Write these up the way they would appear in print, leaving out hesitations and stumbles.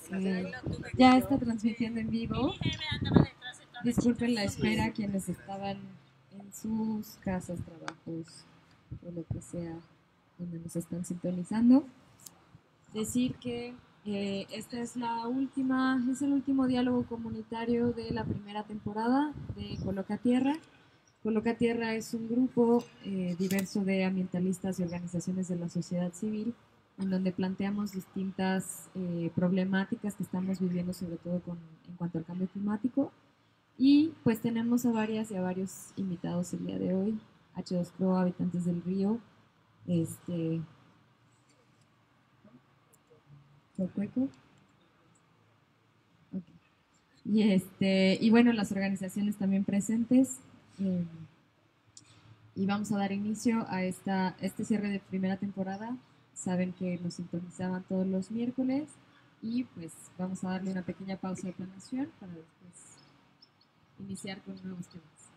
Sí. Ya está transmitiendo en vivo. Disculpen la espera quienes estaban en sus casas, trabajos o lo que sea donde nos están sintonizando. Decir que esta es es el último diálogo comunitario de la primera temporada de Coloca Tierra. Coloca Tierra es un grupo diverso de ambientalistas y organizaciones de la sociedad civil en donde planteamos distintas problemáticas que estamos viviendo, sobre todo en cuanto al cambio climático. Y pues tenemos a varias y a varios invitados el día de hoy. H2Pro, Habitantes del Río, Cocueco. Okay. Y bueno, las organizaciones también presentes. Y vamos a dar inicio a este cierre de primera temporada. Saben que nos sintonizaban todos los miércoles y pues vamos a darle una pequeña pausa de planeación para después iniciar con nuevos temas.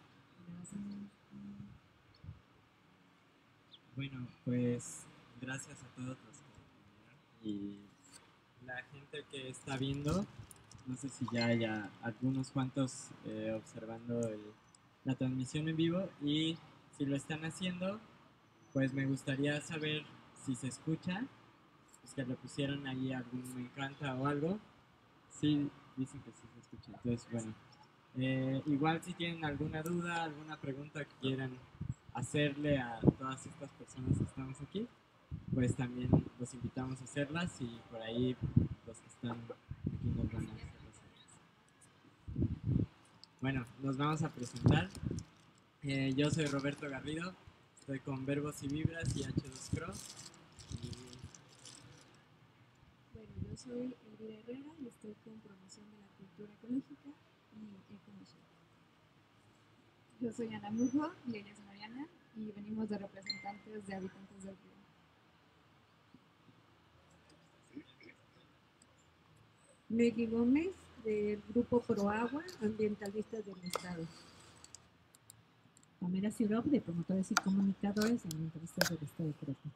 Bueno, pues gracias a todos los que vinieron y la gente que está viendo, no sé si ya haya algunos cuantos observando la transmisión en vivo, y si lo están haciendo, pues me gustaría saber si se escucha, pues que le pusieron ahí algún me encanta o algo. Sí, dicen que sí se escucha, entonces bueno. Igual si tienen alguna duda, alguna pregunta que quieran hacerle a todas estas personas que estamos aquí, pues también los invitamos a hacerlas, y por ahí los que están aquí nos van a hacer las otras. Bueno, nos vamos a presentar. Yo soy Roberto Garrido, estoy con Verbos y Vibras y H2Pro. Bueno, yo soy Elvira Herrera y estoy con Promoción de la Cultura Ecológica y Ecomission. Yo soy Ana Mujo y ella es Mariana y venimos de representantes de Habitantes del Río. Meggy Gómez, del Grupo Proagua, Ambientalistas del Estado. Pamela Sirov, de Promotores y Comunicadores Ambientalistas del Estado de Querétaro.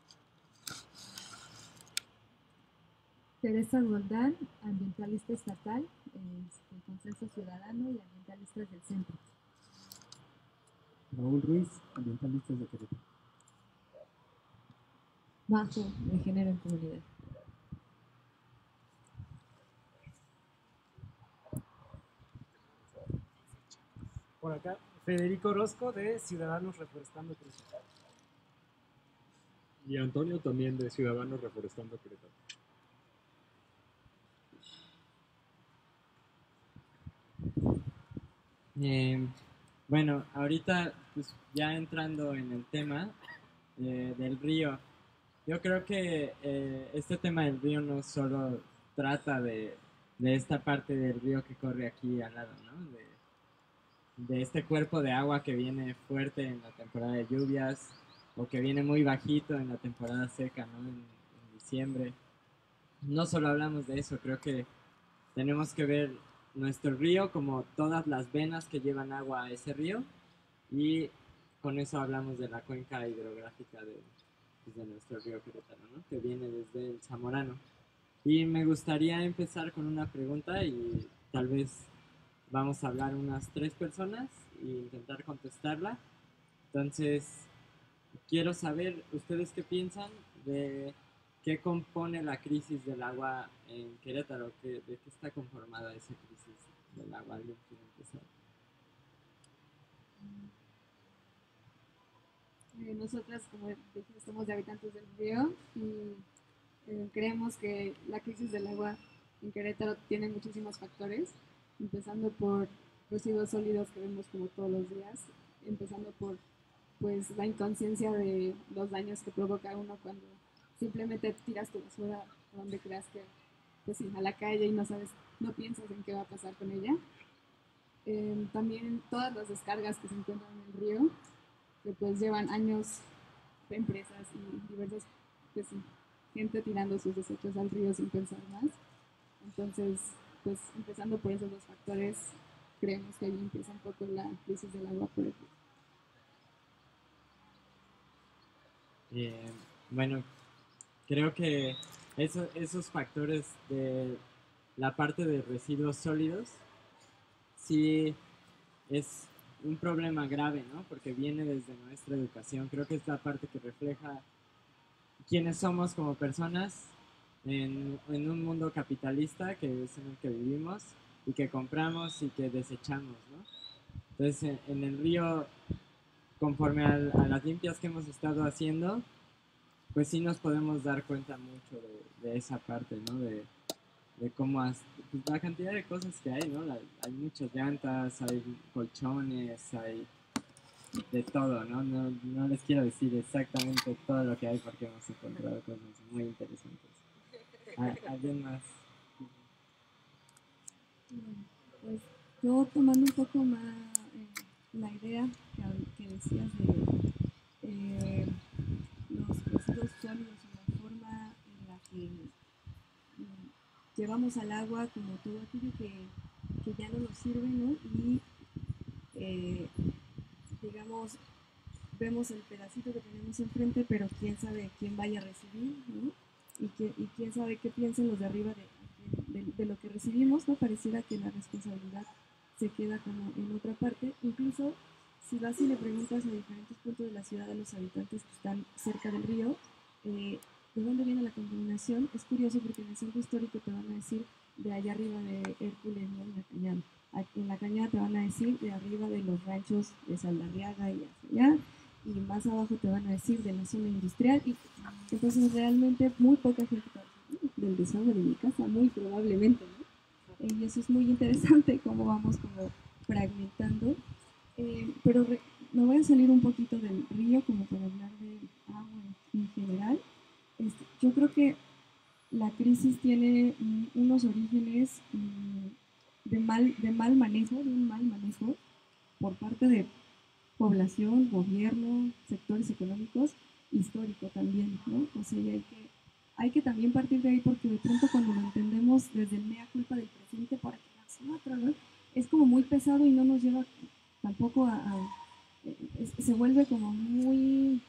Teresa Roldán, ambientalista estatal, Consenso Ciudadano y Ambientalistas del Centro. Raúl Ruiz, Ambientalistas de Querétaro. Majo, de Género en Comunidad. Por acá, Federico Orozco, de Ciudadanos Reforestando Querétaro. Y Antonio, también de Ciudadanos Reforestando Querétaro. Bueno, ahorita pues ya entrando en el tema del río, yo creo que este tema del río no solo trata de esta parte del río que corre aquí al lado, ¿no? De este cuerpo de agua que viene fuerte en la temporada de lluvias o que viene muy bajito en la temporada seca, ¿no? En diciembre. No solo hablamos de eso, creo que tenemos que ver nuestro río como todas las venas que llevan agua a ese río, y con eso hablamos de la cuenca hidrográfica de nuestro río Querétaro, ¿no? Que viene desde el Zamorano. Y me gustaría empezar con una pregunta, y tal vez vamos a hablar unas 3 personas e intentar contestarla. Entonces, quiero saber ustedes qué piensan de qué compone la crisis del agua en Querétaro, de qué está conformada esa crisis del agua. ¿Alguien quiere empezar? Nosotras, como dije, somos de Habitantes del Río y creemos que la crisis del agua en Querétaro tiene muchísimos factores, empezando por residuos sólidos que vemos como todos los días, empezando por pues la inconsciencia de los daños que provoca uno cuando simplemente tiras tu basura a donde creas que, pues sí, a la calle, y no piensas en qué va a pasar con ella. También todas las descargas que se encuentran en el río, que pues llevan años de empresas y diversas, pues sí, gente tirando sus desechos al río sin pensar más. Entonces, pues empezando por esos 2 factores, creemos que ahí empieza un poco la crisis del agua por el río. Bueno, creo que esos factores de la parte de residuos sólidos sí es un problema grave, ¿no? Porque viene desde nuestra educación. Creo que es la parte que refleja quiénes somos como personas en un mundo capitalista que es en el que vivimos y que compramos y que desechamos, ¿no? Entonces, en el río, conforme a las limpias que hemos estado haciendo, pues sí nos podemos dar cuenta mucho de esa parte, ¿no? De cómo pues la cantidad de cosas que hay, ¿no? Hay muchas llantas, hay colchones, hay de todo, ¿no? No les quiero decir exactamente todo lo que hay porque hemos encontrado cosas muy interesantes. ¿Alguien más? Pues yo tomando un poco más la idea que decías de los residuos sólidos y la forma en la que llevamos al agua como todo aquello que ya no nos sirve, ¿no? Y digamos, vemos el pedacito que tenemos enfrente, pero quién sabe quién vaya a recibir, ¿no? Y quién sabe qué piensan los de arriba de lo que recibimos, ¿no? Pareciera que la responsabilidad se queda como en otra parte. Incluso si vas y le preguntas a diferentes puntos de la ciudad a los habitantes que están cerca del río, ¿de dónde viene la contaminación? Es curioso porque en el centro histórico te van a decir de allá arriba de Hércules, ¿no? En la Cañada. En la Cañada te van a decir de arriba de los ranchos de Saldarriaga y hacia allá, y más abajo te van a decir de la zona industrial, y entonces realmente muy poca gente del desagüe de mi casa, muy probablemente, ¿no? Y eso es muy interesante cómo vamos como fragmentando, pero me voy a salir un poquito del río como para hablar de agua en general. Yo creo que la crisis tiene unos orígenes de un mal manejo por parte de población, gobierno, sectores económicos, histórico también, ¿no? O sea, hay que también partir de ahí, porque de pronto cuando lo entendemos desde el mea culpa del presente para que nos otro, ¿no? Es como muy pesado y no nos lleva tampoco se vuelve como muy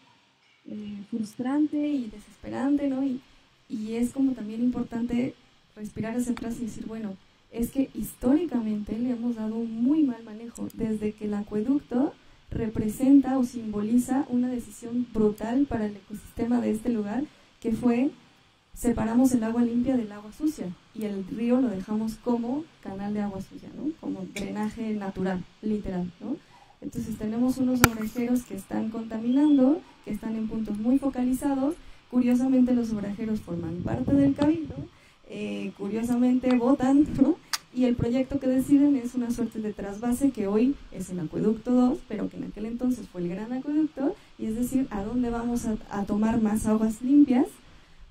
frustrante y desesperante, ¿no? Y es como también importante respirar hacia atrás y decir, bueno, es que históricamente le hemos dado un muy mal manejo, desde que el acueducto representa o simboliza una decisión brutal para el ecosistema de este lugar, que fue separamos el agua limpia del agua sucia y el río lo dejamos como canal de agua sucia, ¿no? Como drenaje natural, literal, ¿no? Entonces tenemos unos obrajeros que están contaminando, que están en puntos muy focalizados. Curiosamente los obrajeros forman parte del cabildo, curiosamente votan, ¿no? Y el proyecto que deciden es una suerte de trasvase que hoy es el acueducto 2, pero que en aquel entonces fue el gran acueducto, y es decir, ¿a dónde vamos a tomar más aguas limpias?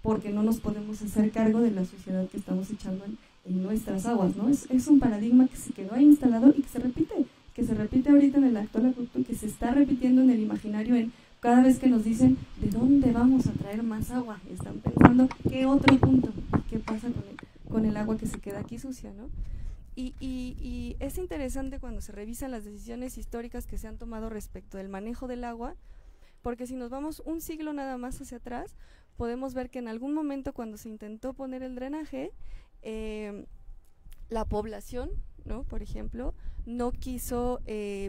Porque no nos podemos hacer cargo de la suciedad que estamos echando en nuestras aguas, ¿no? Es un paradigma que se quedó ahí instalado y que se repite ahorita en el actual acueducto y que se está repitiendo en el imaginario cada vez que nos dicen ¿de dónde vamos a traer más agua? Y están pensando ¿qué otro punto? ¿Qué pasa con el agua que se queda aquí sucia, ¿no? Y es interesante cuando se revisan las decisiones históricas que se han tomado respecto del manejo del agua, porque si nos vamos un siglo nada más hacia atrás, podemos ver que en algún momento cuando se intentó poner el drenaje, la población, ¿no? Por ejemplo, no quiso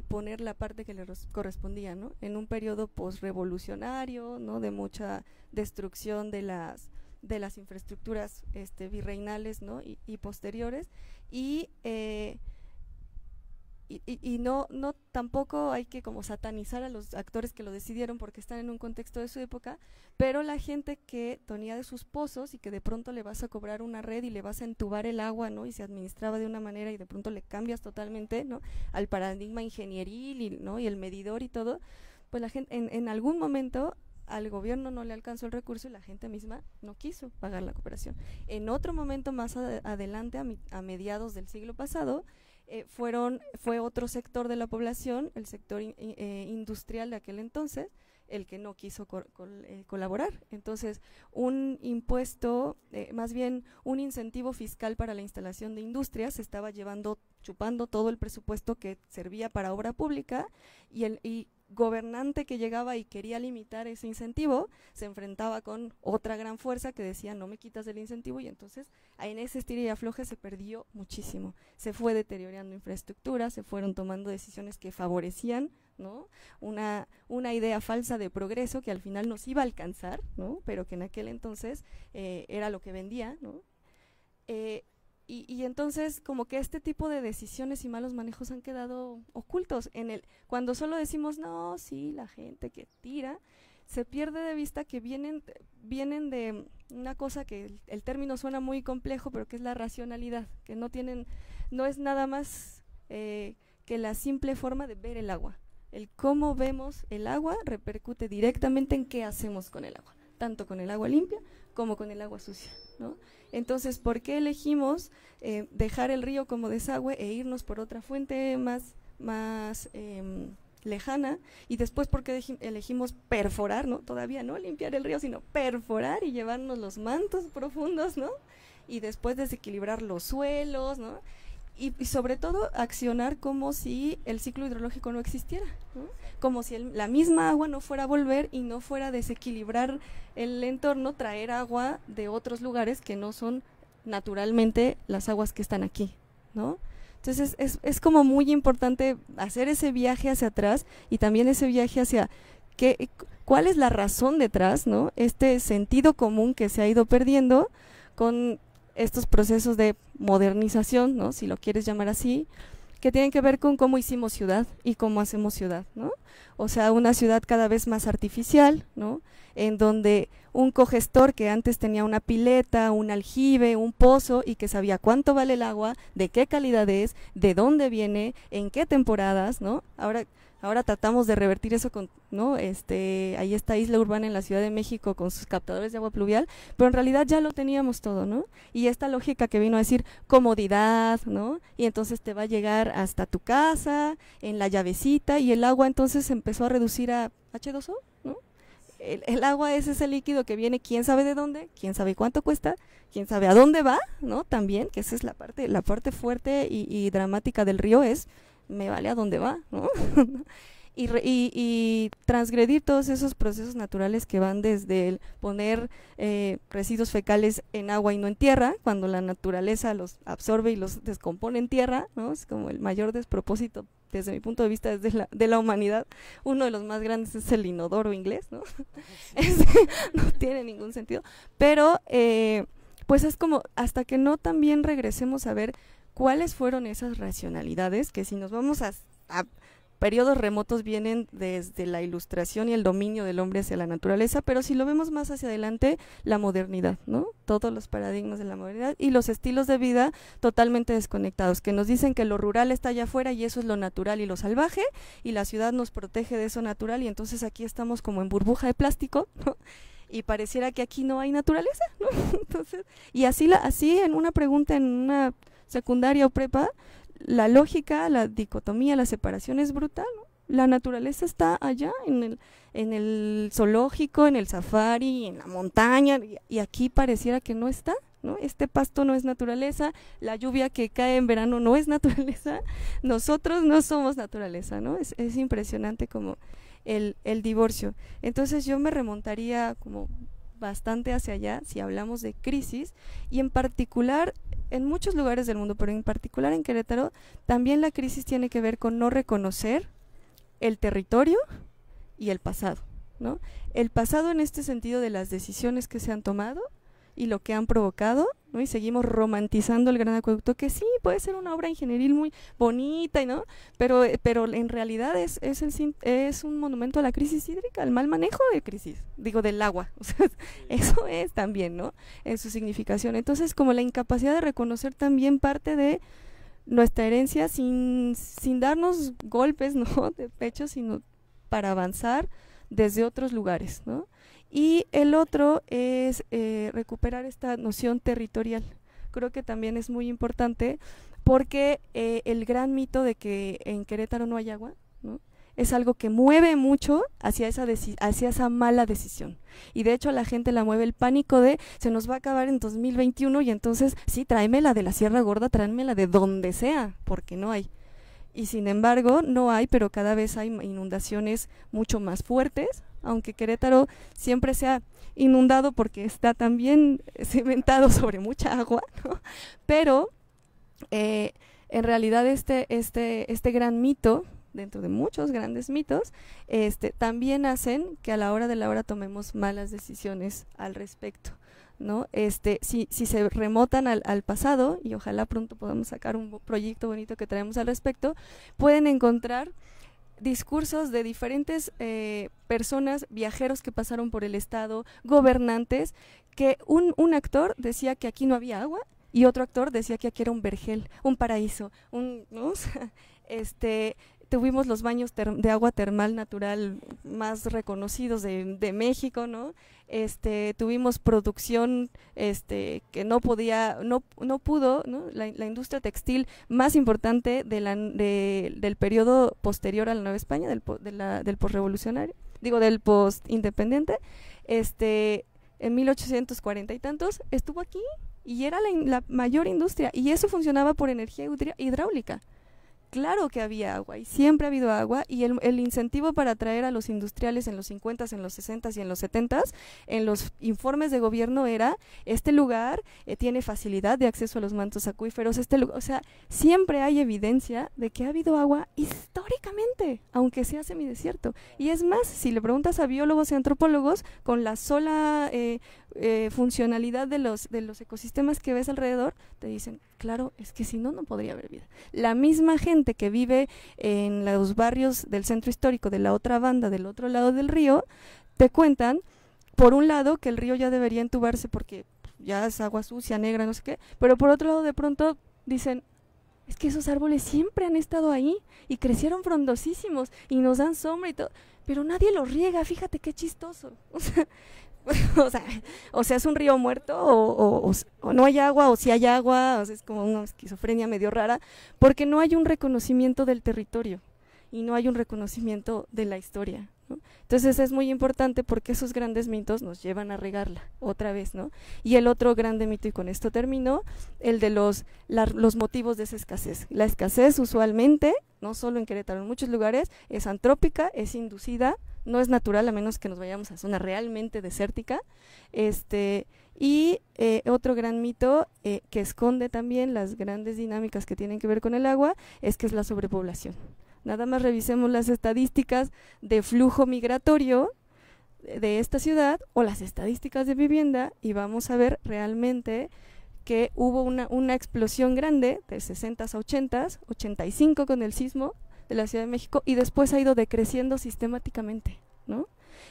poner la parte que le correspondía, ¿no? En un periodo posrevolucionario, ¿no? De mucha destrucción de las infraestructuras virreinales, ¿no? y posteriores, y no tampoco hay que como satanizar a los actores que lo decidieron porque están en un contexto de su época, pero la gente que tenía de sus pozos y que de pronto le vas a cobrar una red y le vas a entubar el agua, ¿no? Y se administraba de una manera y de pronto le cambias totalmente, ¿no? Al paradigma ingenieril, ¿no? Y el medidor y todo, pues la gente en algún momento al gobierno no le alcanzó el recurso y la gente misma no quiso pagar la cooperación. En otro momento más adelante, a mediados del siglo pasado, fue otro sector de la población, el sector industrial de aquel entonces, el que no quiso colaborar. Entonces, un impuesto, más bien un incentivo fiscal para la instalación de industrias, se estaba chupando todo el presupuesto que servía para obra pública, y gobernante que llegaba y quería limitar ese incentivo se enfrentaba con otra gran fuerza que decía no me quitas el incentivo, y entonces en ese estira y afloje se perdió muchísimo, se fue deteriorando infraestructura, se fueron tomando decisiones que favorecían, ¿no?, una idea falsa de progreso que al final nos iba a alcanzar, ¿no?, pero que en aquel entonces era lo que vendía, ¿no? Y entonces como que este tipo de decisiones y malos manejos han quedado ocultos cuando solo decimos no, sí, la gente que tira, se pierde de vista que vienen de una cosa que el término suena muy complejo, pero que es la racionalidad, que no es nada más que la simple forma de ver el agua. El cómo vemos el agua repercute directamente en qué hacemos con el agua, tanto con el agua limpia como con el agua sucia, ¿no? Entonces, ¿por qué elegimos dejar el río como desagüe e irnos por otra fuente más lejana? Y después, ¿por qué elegimos perforar, ¿no? Todavía no limpiar el río, sino perforar y llevarnos los mantos profundos, ¿no? Y después desequilibrar los suelos, ¿no? Y sobre todo accionar como si el ciclo hidrológico no existiera, ¿no? Como si la misma agua no fuera a volver y no fuera a desequilibrar el entorno, traer agua de otros lugares que no son naturalmente las aguas que están aquí, ¿no? Entonces es como muy importante hacer ese viaje hacia atrás y también ese viaje hacia cuál es la razón detrás, ¿no? Este sentido común que se ha ido perdiendo con estos procesos de modernización, ¿no?, si lo quieres llamar así, que tienen que ver con cómo hicimos ciudad y cómo hacemos ciudad, ¿no? O sea, una ciudad cada vez más artificial, ¿no?, en donde un cogestor que antes tenía una pileta, un aljibe, un pozo y que sabía cuánto vale el agua, de qué calidad es, de dónde viene, en qué temporadas, ¿no? Ahora tratamos de revertir eso con, ¿no? Ahí está Isla Urbana en la Ciudad de México con sus captadores de agua pluvial, pero en realidad ya lo teníamos todo, ¿no? Y esta lógica que vino a decir comodidad, ¿no? Y entonces te va a llegar hasta tu casa, en la llavecita, y el agua entonces empezó a reducir a H2O, ¿no? El agua es ese líquido que viene, quién sabe de dónde, quién sabe cuánto cuesta, quién sabe a dónde va, ¿no? También, que esa es la parte fuerte y dramática del río es, me vale a dónde va, ¿no? y transgredir todos esos procesos naturales que van desde el poner residuos fecales en agua y no en tierra, cuando la naturaleza los absorbe y los descompone en tierra, ¿no? Es como el mayor despropósito desde mi punto de vista de la humanidad. Uno de los más grandes es el inodoro inglés, ¿no? No tiene ningún sentido, pero pues es como hasta que no también regresemos a ver cuáles fueron esas racionalidades, que si nos vamos a periodos remotos vienen desde la ilustración y el dominio del hombre hacia la naturaleza, pero si lo vemos más hacia adelante, la modernidad, ¿no? Todos los paradigmas de la modernidad y los estilos de vida totalmente desconectados, que nos dicen que lo rural está allá afuera y eso es lo natural y lo salvaje, y la ciudad nos protege de eso natural, y entonces aquí estamos como en burbuja de plástico, ¿no? Y pareciera que aquí no hay naturaleza, ¿no? Entonces, y así en una pregunta en una secundaria o prepa, la lógica, la dicotomía, la separación es brutal, ¿no? La naturaleza está allá en el zoológico, en el safari, en la montaña, y aquí pareciera que no está, ¿no? Este pasto no es naturaleza, la lluvia que cae en verano no es naturaleza, nosotros no somos naturaleza, ¿no? Es impresionante como el divorcio. Entonces yo me remontaría como bastante hacia allá si hablamos de crisis, y en particular en muchos lugares del mundo, pero en particular en Querétaro, también la crisis tiene que ver con no reconocer el territorio y el pasado, ¿no? El pasado en este sentido de las decisiones que se han tomado y lo que han provocado, ¿no? Y seguimos romantizando el gran acueducto, que sí, puede ser una obra ingenieril muy bonita, ¿no? Pero en realidad es un monumento a la crisis hídrica, al mal manejo de crisis, digo, del agua. O sea, eso es también, ¿no? En su significación. Entonces, como la incapacidad de reconocer también parte de nuestra herencia sin darnos golpes, ¿no?, de pecho, sino para avanzar desde otros lugares, ¿no? Y el otro es recuperar esta noción territorial. Creo que también es muy importante porque el gran mito de que en Querétaro no hay agua, ¿no?, es algo que mueve mucho hacia esa mala decisión. Y de hecho a la gente la mueve el pánico de se nos va a acabar en 2021 y entonces sí, tráemela de la Sierra Gorda, tráemela de donde sea, porque no hay. y sin embargo no hay, pero cada vez hay inundaciones mucho más fuertes, aunque Querétaro siempre se ha inundado porque está también cimentado sobre mucha agua, ¿no? Pero en realidad este gran mito, dentro de muchos grandes mitos, también hacen que a la hora de la hora tomemos malas decisiones al respecto, ¿no? Si se remotan al pasado, y ojalá pronto podamos sacar un proyecto bonito que traemos al respecto, pueden encontrar discursos de diferentes personas, viajeros que pasaron por el estado, gobernantes, que un actor decía que aquí no había agua y otro actor decía que aquí era un vergel, un paraíso, ¿no? Tuvimos los baños de agua termal natural más reconocidos de México, ¿no? Tuvimos producción que no pudo, ¿no? La industria textil más importante del periodo posterior a la Nueva España, del postrevolucionario, del postindependiente, en 1840 y tantos, estuvo aquí y era la mayor industria, y eso funcionaba por energía hidráulica. Claro que había agua y siempre ha habido agua, y el incentivo para atraer a los industriales en los 50s, en los 60s y en los 70s, en los informes de gobierno era, este lugar tiene facilidad de acceso a los mantos acuíferos, o sea, siempre hay evidencia de que ha habido agua históricamente, aunque sea semidesierto. Y es más, si le preguntas a biólogos y antropólogos, con la sola funcionalidad de los ecosistemas que ves alrededor, te dicen, claro, es que si no, no podría haber vida. La misma gente que vive en los barrios del centro histórico de la otra banda, del otro lado del río, te cuentan, por un lado, que el río ya debería entubarse porque ya es agua sucia, negra, no sé qué, pero por otro lado, de pronto dicen, es que esos árboles siempre han estado ahí y crecieron frondosísimos y nos dan sombra y todo, pero nadie los riega, fíjate qué chistoso. O sea, es un río muerto, o no hay agua, o si hay agua, o sea, es como una esquizofrenia medio rara, porque no hay un reconocimiento del territorio y no hay un reconocimiento de la historia, ¿no? Entonces es muy importante, porque esos grandes mitos nos llevan a regarla otra vez, ¿no? Y el otro grande mito, y con esto termino, el de los motivos de esa escasez. La escasez usualmente, no solo en Querétaro, en muchos lugares, es antrópica, es inducida, no es natural, a menos que nos vayamos a zona realmente desértica. Y otro gran mito que esconde también las grandes dinámicas que tienen que ver con el agua, es que es la sobrepoblación. Nada más revisemos las estadísticas de flujo migratorio de esta ciudad, o las estadísticas de vivienda, y vamos a ver realmente que hubo una explosión grande de 60s a 80s, 85 con el sismo de la Ciudad de México, y después ha ido decreciendo sistemáticamente, ¿no?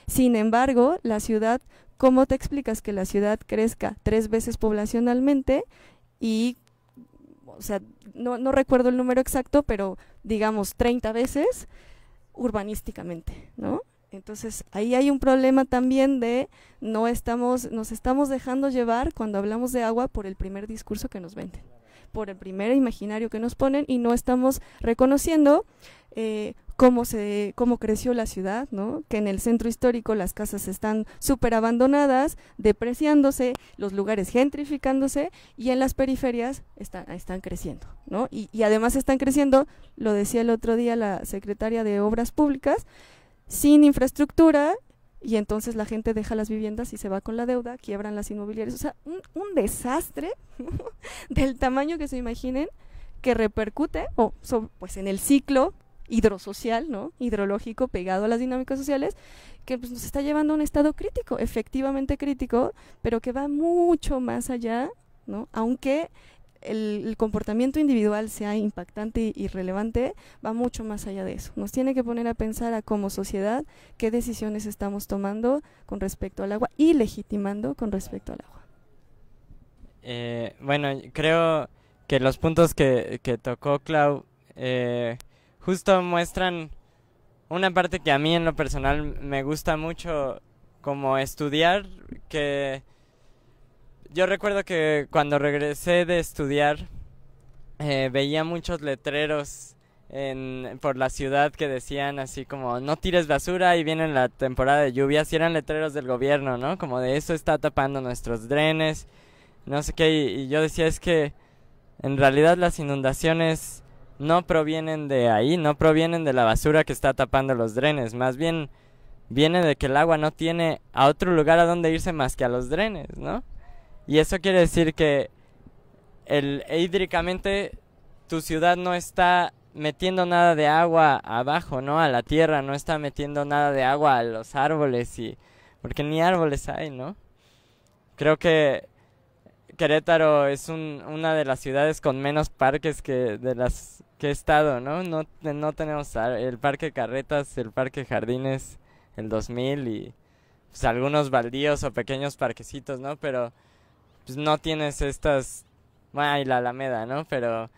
Sin embargo, la ciudad, ¿cómo te explicas que la ciudad crezca 3 veces poblacionalmente y, o sea, no recuerdo el número exacto, pero digamos 30 veces urbanísticamente, ¿no? Entonces ahí hay un problema también de nos estamos dejando llevar, cuando hablamos de agua, por el primer discurso que nos venden, por el primer imaginario que nos ponen, y no estamos reconociendo cómo creció la ciudad, ¿no? Que en el centro histórico las casas están súper abandonadas, depreciándose, los lugares gentrificándose, y en las periferias están creciendo, ¿no? Y además están creciendo, lo decía el otro día la secretaria de Obras Públicas, sin infraestructura, y entonces la gente deja las viviendas y se va con la deuda, quiebran las inmobiliarias, o sea, un desastre del tamaño que se imaginen, que repercute pues en el ciclo hidrosocial, ¿no? Hidrológico, pegado a las dinámicas sociales, que pues nos está llevando a un estado crítico, efectivamente crítico, pero que va mucho más allá, ¿no? Aunque el comportamiento individual sea impactante y relevante, va mucho más allá de eso. Nos tiene que poner a pensar, a como sociedad, qué decisiones estamos tomando con respecto al agua y legitimando con respecto al agua. Bueno, creo que los puntos que tocó Clau justo muestran una parte que a mí en lo personal me gusta mucho como estudiar, que yo recuerdo que cuando regresé de estudiar veía muchos letreros por la ciudad que decían así como no tires basura y viene la temporada de lluvias, y eran letreros del gobierno, ¿no? Como de eso está tapando nuestros drenes, no sé qué, y yo decía, es que en realidad las inundaciones no provienen de ahí, no provienen de la basura que está tapando los drenes, más bien viene de que el agua no tiene a otro lugar a donde irse más que a los drenes, ¿no? Y eso quiere decir que hídricamente tu ciudad no está metiendo nada de agua abajo, ¿no? A la tierra, no está metiendo nada de agua a los árboles, porque ni árboles hay, ¿no? Creo que Querétaro es una de las ciudades con menos parques de las que he estado, ¿no? No tenemos el Parque Carretas, el Parque Jardines, el 2000 y pues algunos baldíos o pequeños parquecitos, ¿no? Pero pues no tienes y la Alameda, ¿no? Pero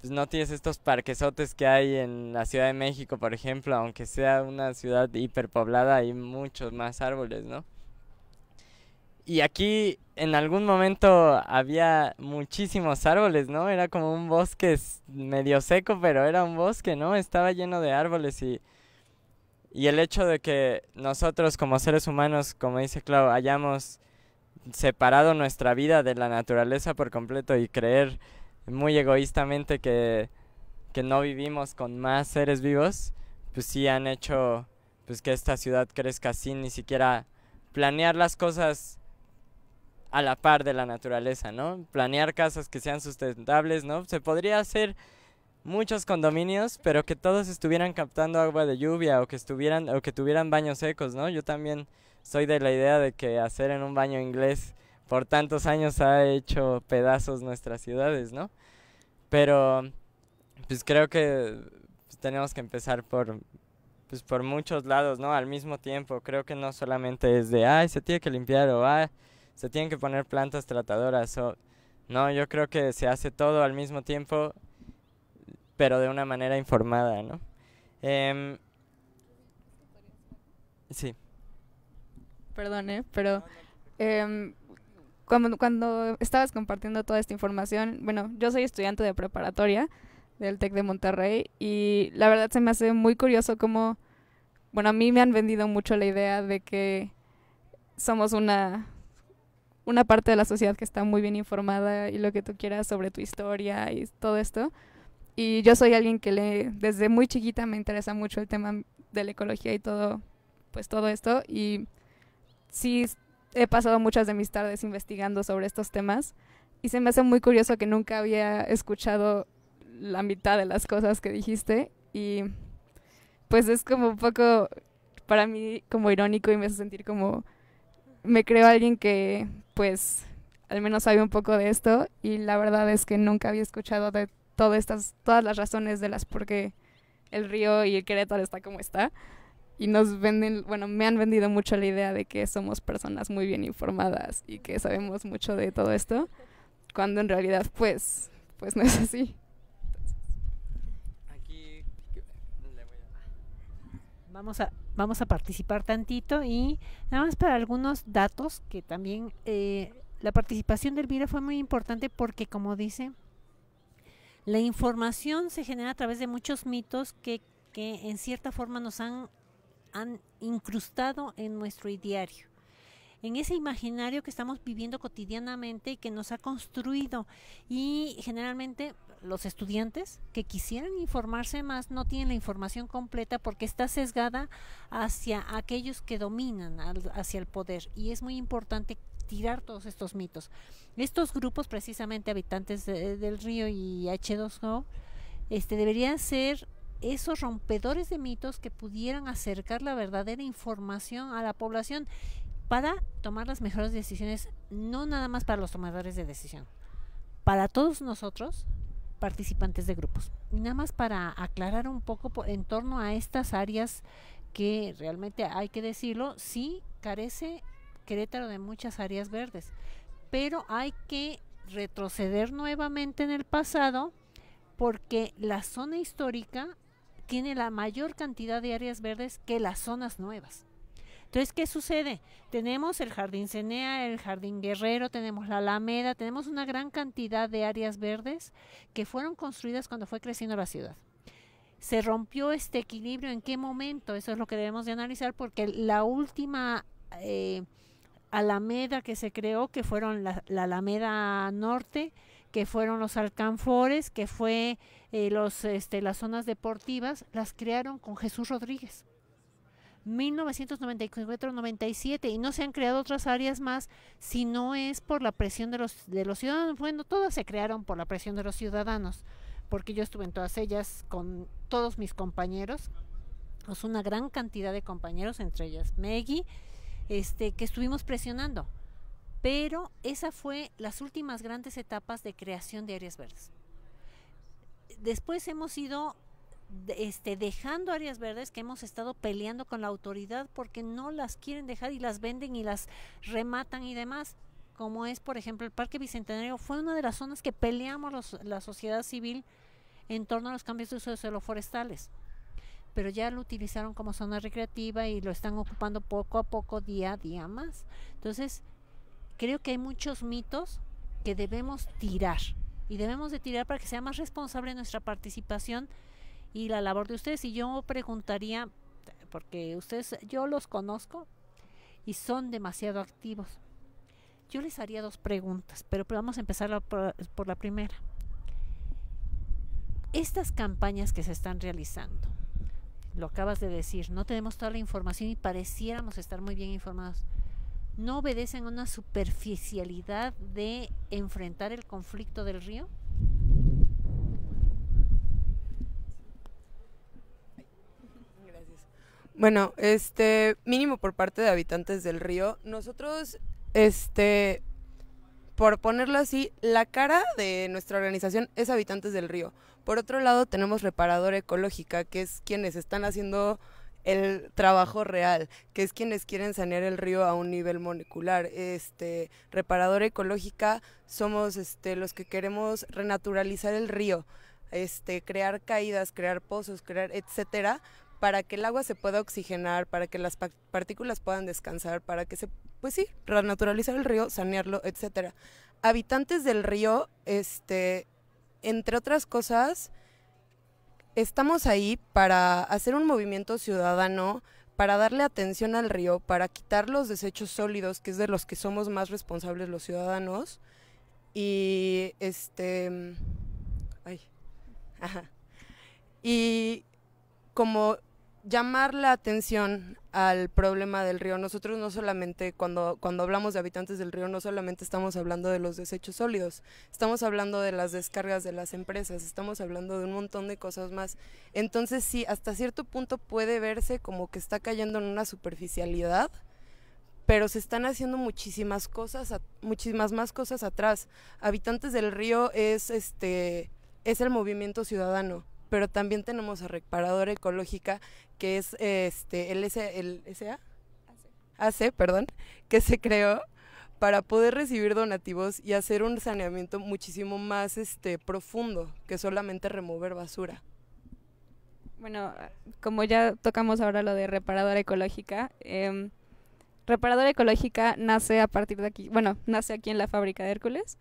pues no tienes estos parquesotes que hay en la Ciudad de México, por ejemplo, aunque sea una ciudad hiperpoblada, hay muchos más árboles, ¿no? Y aquí en algún momento había muchísimos árboles, ¿no? Era como un bosque medio seco, pero era un bosque, ¿no? Estaba lleno de árboles y el hecho de que nosotros como seres humanos, como dice Clau, hayamos separado nuestra vida de la naturaleza por completo y creer muy egoístamente que no vivimos con más seres vivos, pues sí han hecho pues que esta ciudad crezca sin ni siquiera planear las cosas a la par de la naturaleza, ¿no? Planear casas que sean sustentables, ¿no? Se podría hacer muchos condominios, pero que todos estuvieran captando agua de lluvia o que tuvieran baños secos, ¿no? Yo también soy de la idea de que hacer en un baño inglés por tantos años ha hecho pedazos nuestras ciudades, ¿no? Pero pues creo que pues, tenemos que empezar por muchos lados, ¿no? Al mismo tiempo. Creo que no solamente es de, se tiene que limpiar o, se tienen que poner plantas tratadoras o... No, yo creo que se hace todo al mismo tiempo, pero de una manera informada, ¿no? Sí. Perdón, pero cuando estabas compartiendo toda esta información, bueno, yo soy estudiante de preparatoria del TEC de Monterrey y la verdad se me hace muy curioso cómo, bueno, a mí me han vendido mucho la idea de que somos una parte de la sociedad que está muy bien informada y lo que tú quieras sobre tu historia y todo esto. Y yo soy alguien que desde muy chiquita me interesa mucho el tema de la ecología y todo, pues todo esto. Y sí he pasado muchas de mis tardes investigando sobre estos temas y se me hace muy curioso que nunca había escuchado la mitad de las cosas que dijiste y pues es como un poco para mí como irónico y me hace sentir como me creo alguien que pues al menos sabe un poco de esto y la verdad es que nunca había escuchado de todas las razones de las por qué el río y el Querétaro está como está y nos venden, bueno, me han vendido mucho la idea de que somos personas muy bien informadas y que sabemos mucho de todo esto, cuando en realidad pues no es así. Aquí Vamos a participar tantito y nada más para algunos datos que también la participación de Elvira fue muy importante porque como dice, la información se genera a través de muchos mitos que en cierta forma nos han incrustado en nuestro diario, en ese imaginario que estamos viviendo cotidianamente y que nos ha construido y generalmente los estudiantes que quisieran informarse más no tienen la información completa porque está sesgada hacia aquellos que dominan, hacia el poder y es muy importante tirar todos estos mitos. Estos grupos precisamente habitantes del río y H2O deberían ser esos rompedores de mitos que pudieran acercar la verdadera información a la población para tomar las mejores decisiones, no nada más para los tomadores de decisión, para todos nosotros participantes de grupos. Y nada más para aclarar un poco en torno a estas áreas que realmente hay que decirlo, sí carece Querétaro de muchas áreas verdes, pero hay que retroceder nuevamente en el pasado porque la zona histórica tiene la mayor cantidad de áreas verdes que las zonas nuevas. Entonces, ¿qué sucede? Tenemos el Jardín Cenea, el Jardín Guerrero, tenemos la Alameda, tenemos una gran cantidad de áreas verdes que fueron construidas cuando fue creciendo la ciudad. ¿Se rompió este equilibrio? ¿En qué momento? Eso es lo que debemos de analizar porque la última Alameda que se creó, que fueron la Alameda Norte, que fueron los alcanfores, que fue las zonas deportivas, las crearon con Jesús Rodríguez. 1994-97, y no se han creado otras áreas más si no es por la presión de los ciudadanos. Bueno, todas se crearon por la presión de los ciudadanos, porque yo estuve en todas ellas con todos mis compañeros, pues una gran cantidad de compañeros, entre ellas Meggy, que estuvimos presionando, pero esa fue las últimas grandes etapas de creación de áreas verdes. Después hemos ido dejando áreas verdes que hemos estado peleando con la autoridad porque no las quieren dejar y las venden y las rematan y demás, como es por ejemplo el Parque Bicentenario. Fue una de las zonas que peleamos la sociedad civil en torno a los cambios de uso de suelo forestales, pero ya lo utilizaron como zona recreativa y lo están ocupando poco a poco, día a día más. Entonces creo que hay muchos mitos que debemos tirar, y debemos de tirar para que sea más responsable nuestra participación y la labor de ustedes. Y yo preguntaría, porque ustedes, yo los conozco y son demasiado activos, yo les haría 2 preguntas, pero vamos a empezar por la primera. Estas campañas que se están realizando, lo acabas de decir, no tenemos toda la información y pareciéramos estar muy bien informados, ¿no obedecen a una superficialidad de enfrentar el conflicto del río? Bueno, mínimo por parte de habitantes del río, nosotros, por ponerlo así, la cara de nuestra organización es Habitantes del Río. Por otro lado tenemos Reparadora Ecológica, que es quienes están haciendo el trabajo real, que es quienes quieren sanear el río a un nivel molecular. Reparadora Ecológica somos los que queremos renaturalizar el río, crear caídas, crear pozos, crear etcétera, para que el agua se pueda oxigenar, para que las partículas puedan descansar, para que renaturalizar el río, sanearlo, etcétera. Habitantes del Río, entre otras cosas, estamos ahí para hacer un movimiento ciudadano, para darle atención al río, para quitar los desechos sólidos, que es de los que somos más responsables los ciudadanos, y y como llamar la atención al problema del río. Nosotros no solamente, cuando hablamos de Habitantes del Río, no solamente estamos hablando de los desechos sólidos, estamos hablando de las descargas de las empresas, estamos hablando de un montón de cosas más. Entonces sí, hasta cierto punto puede verse como que está cayendo en una superficialidad, pero se están haciendo muchísimas más cosas atrás. Habitantes del Río es el movimiento ciudadano, pero también tenemos a Reparadora Ecológica, que es el AC, que se creó para poder recibir donativos y hacer un saneamiento muchísimo más profundo que solamente remover basura. Bueno, como ya tocamos ahora lo de Reparadora Ecológica, Reparadora Ecológica nace a partir de aquí, nace aquí en la fábrica de Hércules.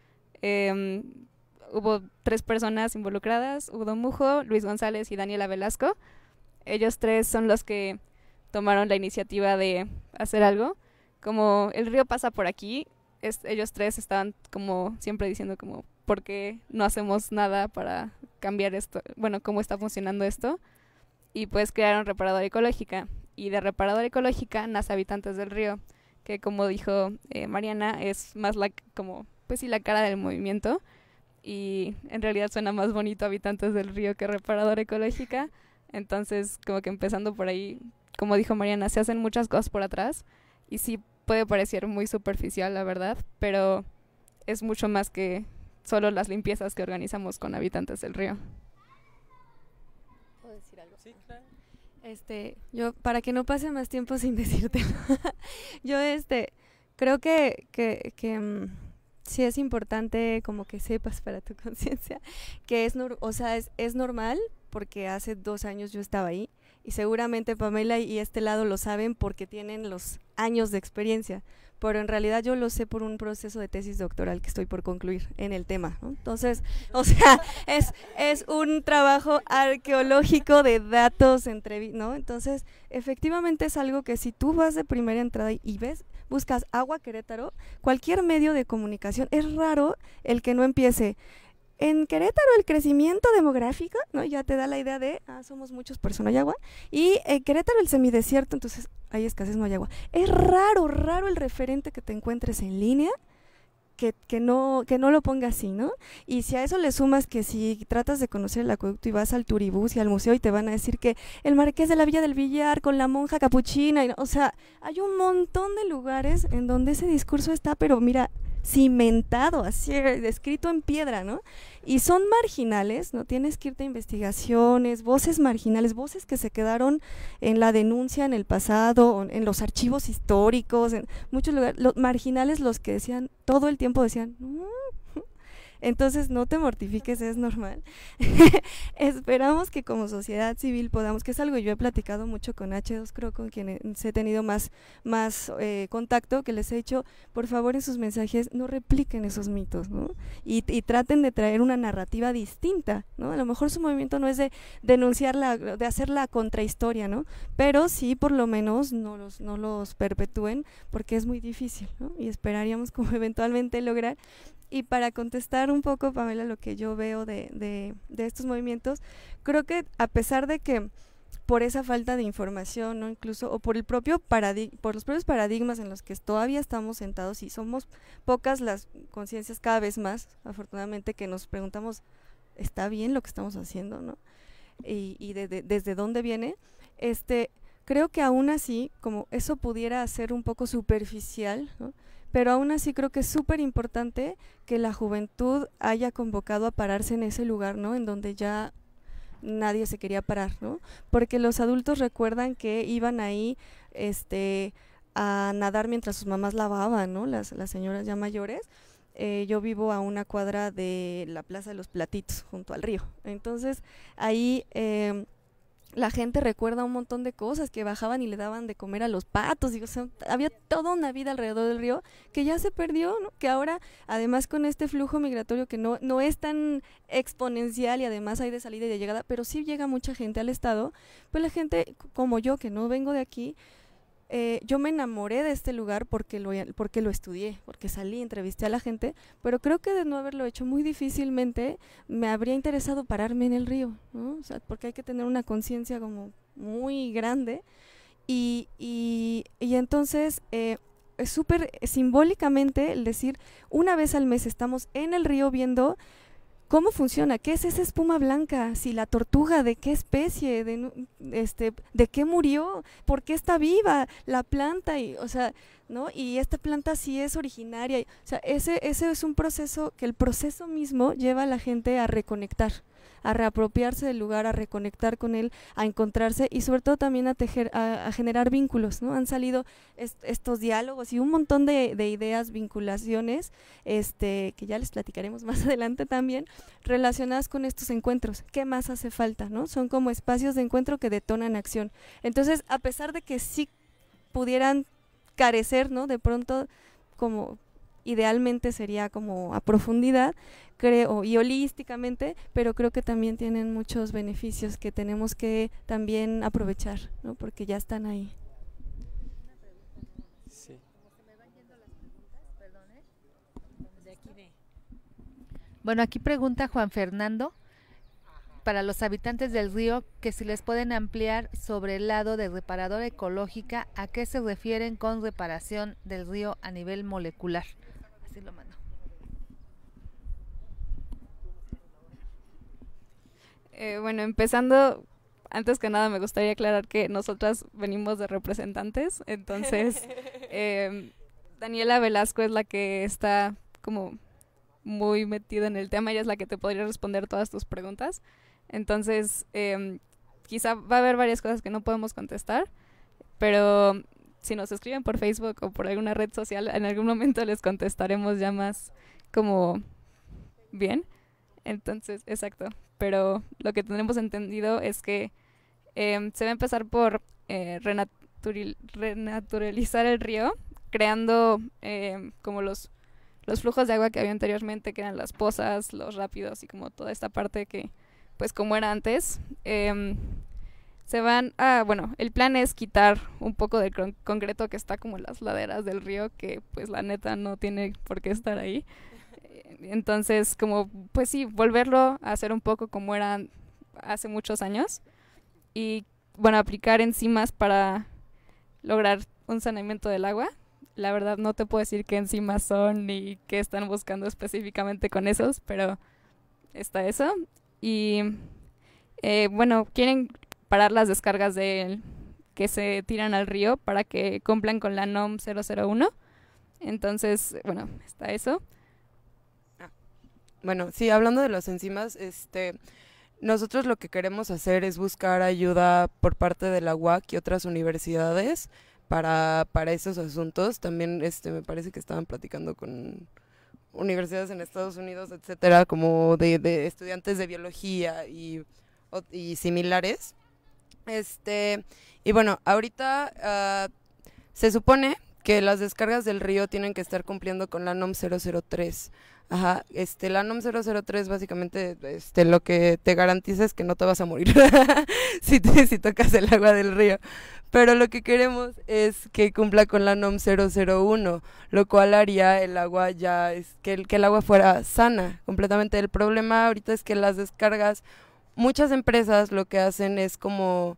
Hubo 3 personas involucradas, Udo Mujo, Luis González y Daniela Velasco. Ellos 3 son los que tomaron la iniciativa de hacer algo. Como el río pasa por aquí, ellos 3 estaban como siempre diciendo como, ¿por qué no hacemos nada para cambiar esto? Bueno, ¿cómo está funcionando esto? Y pues crearon Reparadora Ecológica. Y de Reparadora Ecológica nace Habitantes del Río, que como dijo Mariana, es más la cara del movimiento. Y en realidad suena más bonito Habitantes del Río que Reparadora Ecológica. Entonces, como que empezando por ahí, como dijo Mariana, se hacen muchas cosas por atrás y sí puede parecer muy superficial, la verdad, pero es mucho más que solo las limpiezas que organizamos con Habitantes del Río. ¿Puedo decir algo? Sí, claro. Yo, para que no pase más tiempo sin decirte, yo creo que sí es importante como que sepas para tu conciencia que es normal, porque hace 2 años yo estaba ahí y seguramente Pamela y este lado lo saben porque tienen los años de experiencia, pero en realidad yo lo sé por un proceso de tesis doctoral que estoy por concluir en el tema, ¿no? Entonces, es un trabajo arqueológico de datos, ¿no? Entonces, efectivamente es algo que si tú vas de primera entrada y ves, buscas agua Querétaro, cualquier medio de comunicación, es raro el que no empiece en Querétaro el crecimiento demográfico, ¿no? Ya te da la idea de, somos muchos, por eso no hay agua. Y en Querétaro el semidesierto, entonces hay escasez, no hay agua. Es raro el referente que te encuentres en línea que no lo ponga así, ¿no? Y si a eso le sumas que si tratas de conocer el acueducto y vas al Turibús y al museo y te van a decir que el Marqués de la Villa del Villar con la monja capuchina, o sea, hay un montón de lugares en donde ese discurso está, pero mira, cimentado, así, escrito en piedra, ¿no? Y son marginales, ¿no? Tienes que irte a investigaciones, voces marginales, voces que se quedaron en la denuncia en el pasado, en los archivos históricos, en muchos lugares, los marginales, los que decían, todo el tiempo decían, entonces no te mortifiques, es normal. Esperamos que como sociedad civil podamos, que es algo que yo he platicado mucho con H2, creo con quienes he tenido más contacto, que les he dicho, por favor en sus mensajes no repliquen esos mitos, ¿no? Y traten de traer una narrativa distinta, ¿no? A lo mejor su movimiento no es de denunciarla, de hacer la contrahistoria, ¿no? Pero sí por lo menos no los perpetúen, porque es muy difícil, ¿no? Y esperaríamos como eventualmente lograr. Y para contestar un poco, Pamela, lo que yo veo de estos movimientos, creo que a pesar de que por esa falta de información, ¿no? Incluso, o por los propios paradigmas en los que todavía estamos sentados y somos pocas las conciencias cada vez más, afortunadamente, que nos preguntamos, ¿está bien lo que estamos haciendo, no? Y desde dónde viene, creo que aún así, como eso pudiera ser un poco superficial, ¿no? Pero aún así creo que es súper importante que la juventud haya convocado a pararse en ese lugar, ¿no? En donde ya nadie se quería parar, ¿no? Porque los adultos recuerdan que iban ahí a nadar mientras sus mamás lavaban, ¿no? Las señoras ya mayores. Yo vivo a una cuadra de la Plaza de los Platitos, junto al río. Entonces, ahí la gente recuerda un montón de cosas, que bajaban y le daban de comer a los patos, y, o sea, había toda una vida alrededor del río que ya se perdió, ¿no? Que ahora, además con este flujo migratorio que no es tan exponencial y además hay de salida y de llegada, pero sí llega mucha gente al estado, pues la gente como yo, que no vengo de aquí, yo me enamoré de este lugar porque lo estudié, porque salí, entrevisté a la gente, pero creo que de no haberlo hecho muy difícilmente me habría interesado pararme en el río, ¿no? O sea, porque hay que tener una conciencia como muy grande y entonces es súper simbólicamente el decir, una vez al mes estamos en el río viendo ¿cómo funciona? ¿Qué es esa espuma blanca? Si la tortuga, ¿de qué especie? ¿De qué murió? ¿Por qué está viva la planta? Y, o sea, ¿no? Y esta planta sí es originaria. O sea, ese es un proceso que el proceso mismo lleva a la gente a reconectar, a reapropiarse del lugar, a reconectar con él, a encontrarse y sobre todo también a generar vínculos, ¿no? Han salido estos diálogos y un montón de ideas, vinculaciones, que ya les platicaremos más adelante también, relacionadas con estos encuentros. ¿Qué más hace falta, no? Son como espacios de encuentro que detonan acción. Entonces, a pesar de que sí pudieran carecer, ¿no? De pronto, como idealmente sería como a profundidad, creo, y holísticamente, pero creo que también tienen muchos beneficios que tenemos que también aprovechar, ¿no? Porque ya están ahí. Sí. Bueno, aquí pregunta Juan Fernando, para los habitantes del río, que si les pueden ampliar sobre el lado de reparadora ecológica, ¿a qué se refieren con reparación del río a nivel molecular? Así lo mando. Bueno, empezando, antes que nada me gustaría aclarar que nosotras venimos de representantes, entonces Daniela Velasco es la que está como muy metida en el tema, ella es la que te podría responder todas tus preguntas, entonces quizá va a haber varias cosas que no podemos contestar, pero si nos escriben por Facebook o por alguna red social, en algún momento les contestaremos ya más como bien. Entonces, exacto. Pero lo que tenemos entendido es que se va a empezar por renaturalizar el río, creando como los flujos de agua que había anteriormente, que eran las pozas, los rápidos y como toda esta parte que, pues como era antes. se van a, bueno, el plan es quitar un poco del concreto que está como en las laderas del río, que pues la neta no tiene por qué estar ahí. Entonces, como, pues sí, volverlo a hacer un poco como era hace muchos años y, bueno, aplicar enzimas para lograr un saneamiento del agua. La verdad no te puedo decir qué enzimas son ni qué están buscando específicamente con esos, pero está eso. Y, bueno, quieren parar las descargas que se tiran al río para que cumplan con la NOM 001. Entonces, bueno, está eso. Bueno, sí, hablando de las enzimas, nosotros lo que queremos hacer es buscar ayuda por parte de la UAC y otras universidades para esos asuntos. También me parece que estaban platicando con universidades en Estados Unidos, etcétera, como de estudiantes de biología y similares. Y bueno, ahorita se supone que las descargas del río tienen que estar cumpliendo con la NOM 003. Ajá, la NOM 003 básicamente lo que te garantiza es que no te vas a morir si tocas el agua del río. Pero lo que queremos es que cumpla con la NOM 001, lo cual haría el agua que el agua fuera sana completamente. El problema ahorita es que las descargas, muchas empresas lo que hacen es como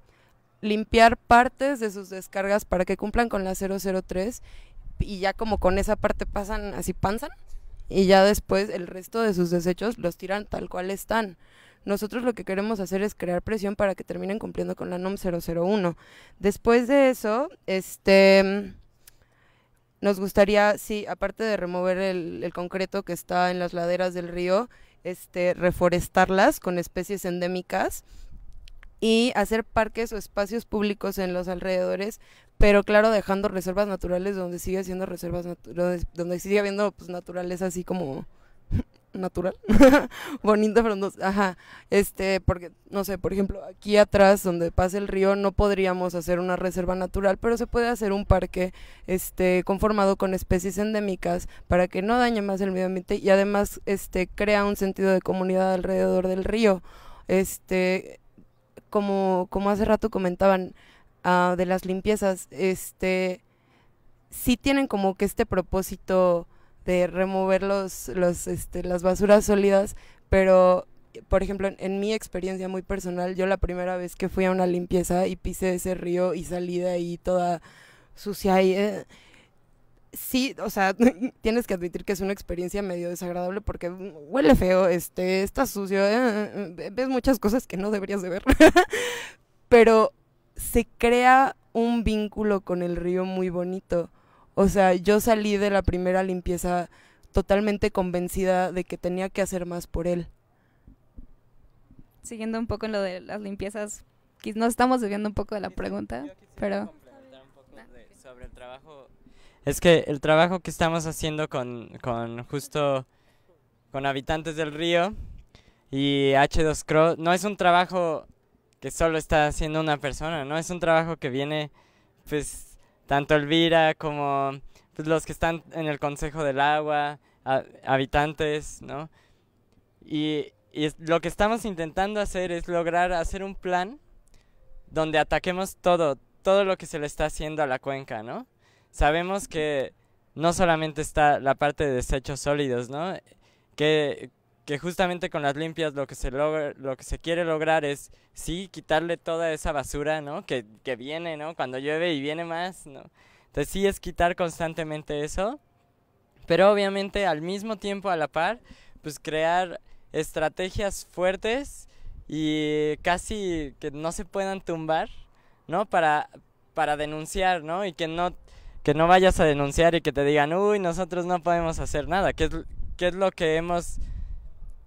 limpiar partes de sus descargas para que cumplan con la 003 y ya como con esa parte panzan y ya después el resto de sus desechos los tiran tal cual están. Nosotros lo que queremos hacer es crear presión para que terminen cumpliendo con la NOM 001. Después de eso, nos gustaría, sí, aparte de remover el concreto que está en las laderas del río, reforestarlas con especies endémicas y hacer parques o espacios públicos en los alrededores, pero claro, dejando reservas naturales donde sigue siendo donde sigue habiendo pues naturaleza así como natural, bonita, pero no, ajá, porque, no sé, por ejemplo, aquí atrás donde pasa el río no podríamos hacer una reserva natural, pero se puede hacer un parque, conformado con especies endémicas para que no dañe más el medio ambiente y además, crea un sentido de comunidad alrededor del río, como hace rato comentaban, de las limpiezas, sí tienen como que propósito de remover las basuras sólidas, pero por ejemplo en mi experiencia muy personal, yo la primera vez que fui a una limpieza y pisé ese río y salí de ahí toda sucia y sí, o sea, tienes que admitir que es una experiencia medio desagradable porque huele feo, está sucio, ves muchas cosas que no deberías de ver, pero se crea un vínculo con el río muy bonito. O sea, yo salí de la primera limpieza totalmente convencida de que tenía que hacer más por él. Siguiendo un poco en lo de las limpiezas, nos estamos desviando un poco de la pregunta, pero complementar un poco sobre el trabajo. Es que el trabajo que estamos haciendo con habitantes del río y H2Cro no es un trabajo que solo está haciendo una persona, ¿no? Es un trabajo que viene, pues, tanto Elvira como pues, los que están en el Consejo del Agua, habitantes, ¿no? Y lo que estamos intentando hacer es lograr hacer un plan donde ataquemos todo lo que se le está haciendo a la cuenca, ¿no? Sabemos que no solamente está la parte de desechos sólidos, ¿no? Que justamente con las limpias lo que se quiere lograr es sí quitarle toda esa basura, ¿no? Que viene, ¿no? Cuando llueve y viene más, ¿no? Entonces sí es quitar constantemente eso, pero obviamente al mismo tiempo a la par, pues crear estrategias fuertes y casi que no se puedan tumbar, ¿no? Para denunciar, ¿no? Y que no vayas a denunciar y que te digan, uy, nosotros no podemos hacer nada, que es lo que hemos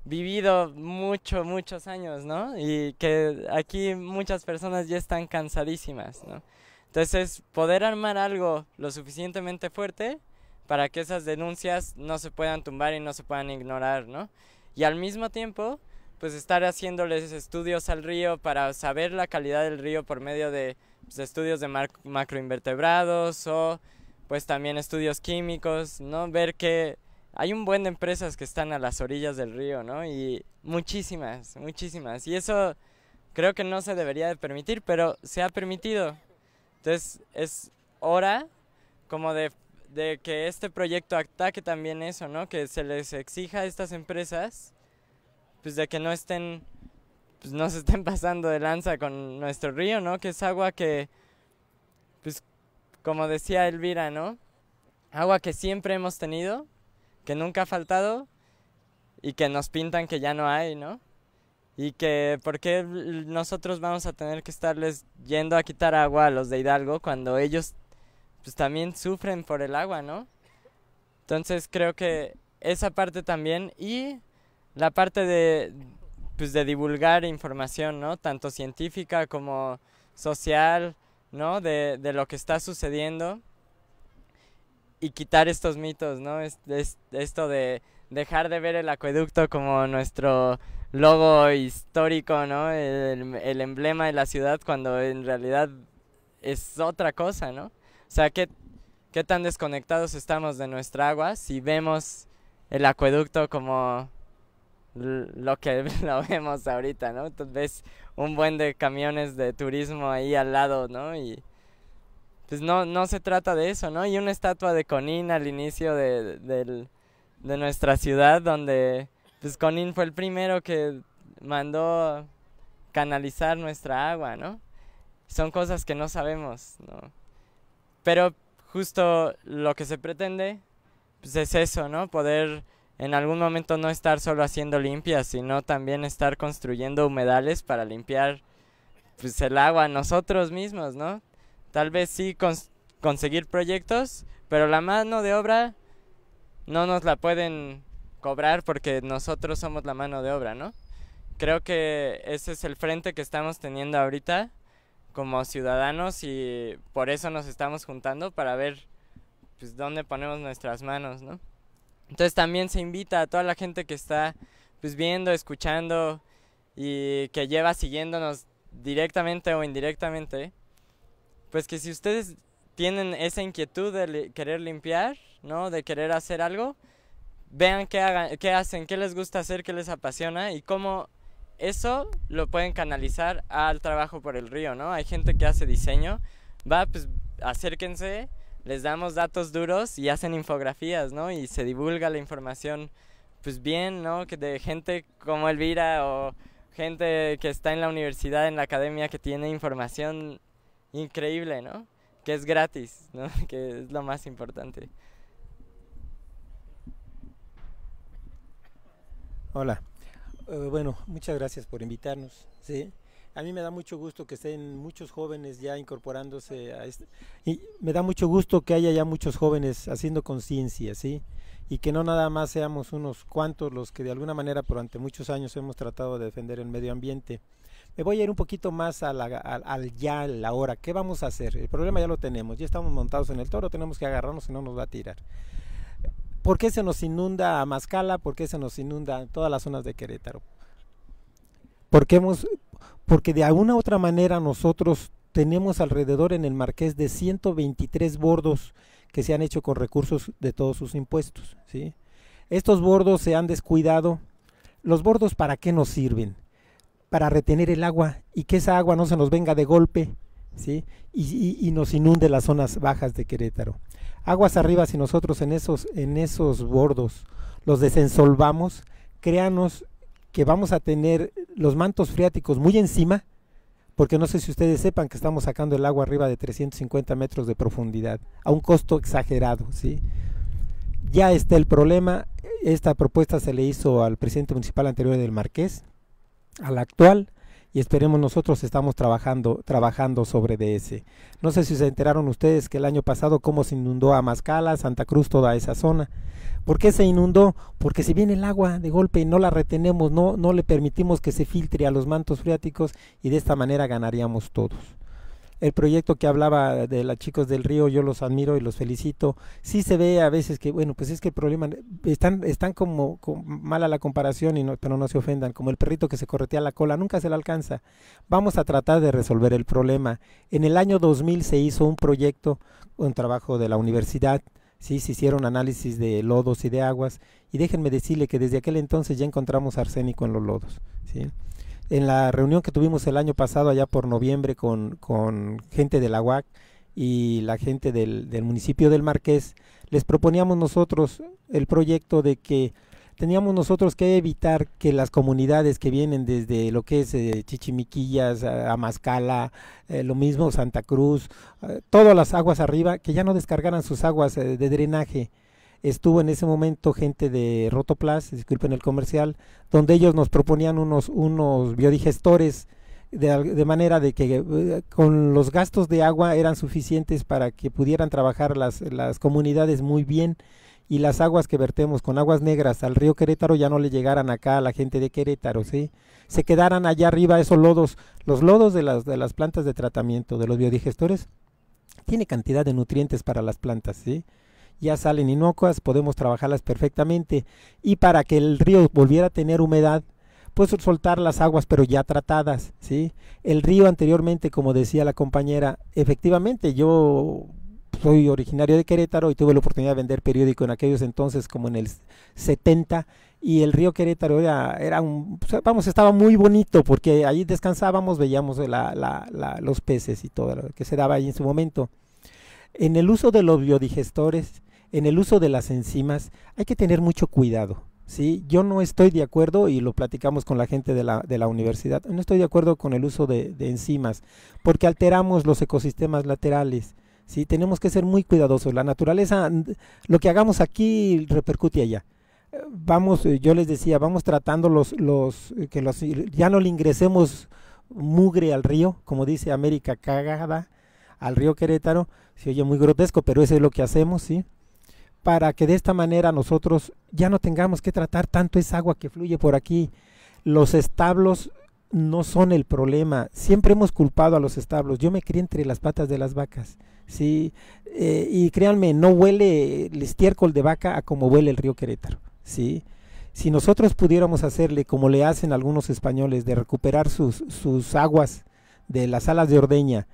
vivido muchos años, ¿no? Y que aquí muchas personas ya están cansadísimas, ¿no? Entonces, poder armar algo lo suficientemente fuerte para que esas denuncias no se puedan tumbar y no se puedan ignorar, ¿no? Y al mismo tiempo, pues estar haciéndoles estudios al río para saber la calidad del río por medio de pues, estudios de macroinvertebrados o pues también estudios químicos, ¿no? Ver que hay un buen de empresas que están a las orillas del río, ¿no? Y muchísimas. Y eso creo que no se debería de permitir, pero se ha permitido. Entonces es hora como de que este proyecto ataque también eso, ¿no? Que se les exija a estas empresas, pues de que no estén, pues no se estén pasando de lanza con nuestro río, ¿no? Que es agua que, pues como decía Elvira, ¿no? Agua que siempre hemos tenido, que nunca ha faltado y que nos pintan que ya no hay, ¿no? Y que ¿por qué nosotros vamos a tener que estarles yendo a quitar agua a los de Hidalgo cuando ellos pues también sufren por el agua, ¿no? Entonces creo que esa parte también y la parte de divulgar información, ¿no? Tanto científica como social, ¿no? De lo que está sucediendo y quitar estos mitos, ¿no? Esto de dejar de ver el acueducto como nuestro logo histórico, ¿no? El emblema de la ciudad cuando en realidad es otra cosa, ¿no? O sea, ¿qué tan desconectados estamos de nuestra agua si vemos el acueducto como lo que lo vemos ahorita, ¿no? Entonces ves un buen de camiones de turismo ahí al lado, ¿no? Y pues no se trata de eso, ¿no? Y una estatua de Conín al inicio de nuestra ciudad donde pues Conín fue el primero que mandó canalizar nuestra agua, ¿no? Son cosas que no sabemos, ¿no? Pero justo lo que se pretende pues es eso, ¿no? Poder en algún momento no estar solo haciendo limpias, sino también estar construyendo humedales para limpiar pues el agua nosotros mismos, ¿no? Tal vez sí conseguir proyectos, pero la mano de obra no nos la pueden cobrar porque nosotros somos la mano de obra, ¿no? Creo que ese es el frente que estamos teniendo ahorita como ciudadanos y por eso nos estamos juntando para ver pues dónde ponemos nuestras manos, ¿no? Entonces también se invita a toda la gente que está pues viendo, escuchando y que lleva siguiéndonos directamente o indirectamente, pues que si ustedes tienen esa inquietud de querer limpiar, ¿no? De querer hacer algo, vean qué hacen, qué les gusta hacer, qué les apasiona y cómo eso lo pueden canalizar al trabajo por el río, ¿no? Hay gente que hace diseño, pues acérquense, les damos datos duros y hacen infografías, ¿no? Y se divulga la información, pues bien, ¿no? Que de gente como Elvira o gente que está en la universidad, en la academia, que tiene información increíble, ¿no? Que es gratis, ¿no? Que es lo más importante. Hola. Bueno, muchas gracias por invitarnos. ¿Sí? A mí me da mucho gusto que estén muchos jóvenes ya incorporándose a esto. Y me da mucho gusto que haya ya muchos jóvenes haciendo conciencia, ¿sí? Y que no nada más seamos unos cuantos los que de alguna manera durante muchos años hemos tratado de defender el medio ambiente. Me voy a ir un poquito más a la hora. ¿Qué vamos a hacer? El problema ya lo tenemos, ya estamos montados en el toro, tenemos que agarrarnos, si no nos va a tirar. ¿Por qué se nos inunda a Mascala? ¿Por qué se nos inunda todas las zonas de Querétaro? Porque de alguna otra manera nosotros tenemos alrededor en el Marqués de 123 bordos que se han hecho con recursos de todos sus impuestos, ¿sí? Estos bordos se han descuidado. ¿Los bordos para qué nos sirven? Para retener el agua y que esa agua no se nos venga de golpe, ¿sí? Y nos inunde las zonas bajas de Querétaro. Aguas arriba, si nosotros en esos bordos los desensolvamos, créanos que vamos a tener los mantos freáticos muy encima, porque no sé si ustedes sepan que estamos sacando el agua arriba de 350 metros de profundidad, a un costo exagerado, ¿sí? Ya está el problema. Esta propuesta se le hizo al presidente municipal anterior del Marqués, al actual, y esperemos nosotros estamos trabajando sobre de ese. No sé si se enteraron ustedes que el año pasado cómo se inundó a Mascala, Santa Cruz, toda esa zona. ¿Por qué se inundó? Porque si viene el agua de golpe y no la retenemos, no le permitimos que se filtre a los mantos freáticos y de esta manera ganaríamos todos. El proyecto que hablaba de los chicos del río, yo los admiro y los felicito. Sí se ve a veces que, bueno, pues es que el problema, están como mala la comparación, pero no se ofendan, como el perrito que se corretea la cola, nunca se le alcanza. Vamos a tratar de resolver el problema. En el año 2000 se hizo un proyecto, un trabajo de la universidad, sí, se hicieron análisis de lodos y de aguas, y déjenme decirle que desde aquel entonces ya encontramos arsénico en los lodos, ¿sí? En la reunión que tuvimos el año pasado, allá por noviembre, con gente de la UAC y la gente del municipio del Marqués, les proponíamos nosotros el proyecto de que teníamos nosotros que evitar que las comunidades que vienen desde lo que es Chichimiquillas, Amazcala, lo mismo Santa Cruz, todas las aguas arriba, que ya no descargaran sus aguas de drenaje. Estuvo en ese momento gente de Rotoplas, disculpen el comercial, donde ellos nos proponían unos biodigestores, de manera de que con los gastos de agua eran suficientes para que pudieran trabajar las comunidades muy bien, y las aguas que vertemos con aguas negras al río Querétaro ya no le llegaran acá a la gente de Querétaro, ¿sí? Se quedaran allá arriba esos lodos, los lodos de las plantas de tratamiento, de los biodigestores, tiene cantidad de nutrientes para las plantas, ¿sí? Ya salen inocuas, podemos trabajarlas perfectamente, y para que el río volviera a tener humedad, pues soltar las aguas pero ya tratadas, ¿sí? El río anteriormente, como decía la compañera, efectivamente yo soy originario de Querétaro y tuve la oportunidad de vender periódico en aquellos entonces, como en el 70, y el río Querétaro estaba muy bonito porque ahí descansábamos, veíamos los peces y todo lo que se daba ahí en su momento. En el uso de los biodigestores, en el uso de las enzimas, hay que tener mucho cuidado, ¿sí? Yo no estoy de acuerdo, y lo platicamos con la gente de la universidad, no estoy de acuerdo con el uso de enzimas, porque alteramos los ecosistemas laterales. Sí, tenemos que ser muy cuidadosos. La naturaleza, lo que hagamos aquí repercute allá. Yo les decía, vamos tratando ya no le ingresemos mugre al río, como dice América cagada, al río Querétaro. Se oye muy grotesco, pero eso es lo que hacemos, ¿sí? Para que de esta manera nosotros ya no tengamos que tratar tanto esa agua que fluye por aquí. Los establos no son el problema. Siempre hemos culpado a los establos. Yo me crié entre las patas de las vacas, sí, y créanme, no huele el estiércol de vaca a como huele el río Querétaro, sí. Si nosotros pudiéramos hacerle como le hacen algunos españoles, de recuperar sus aguas de las alas de ordeña,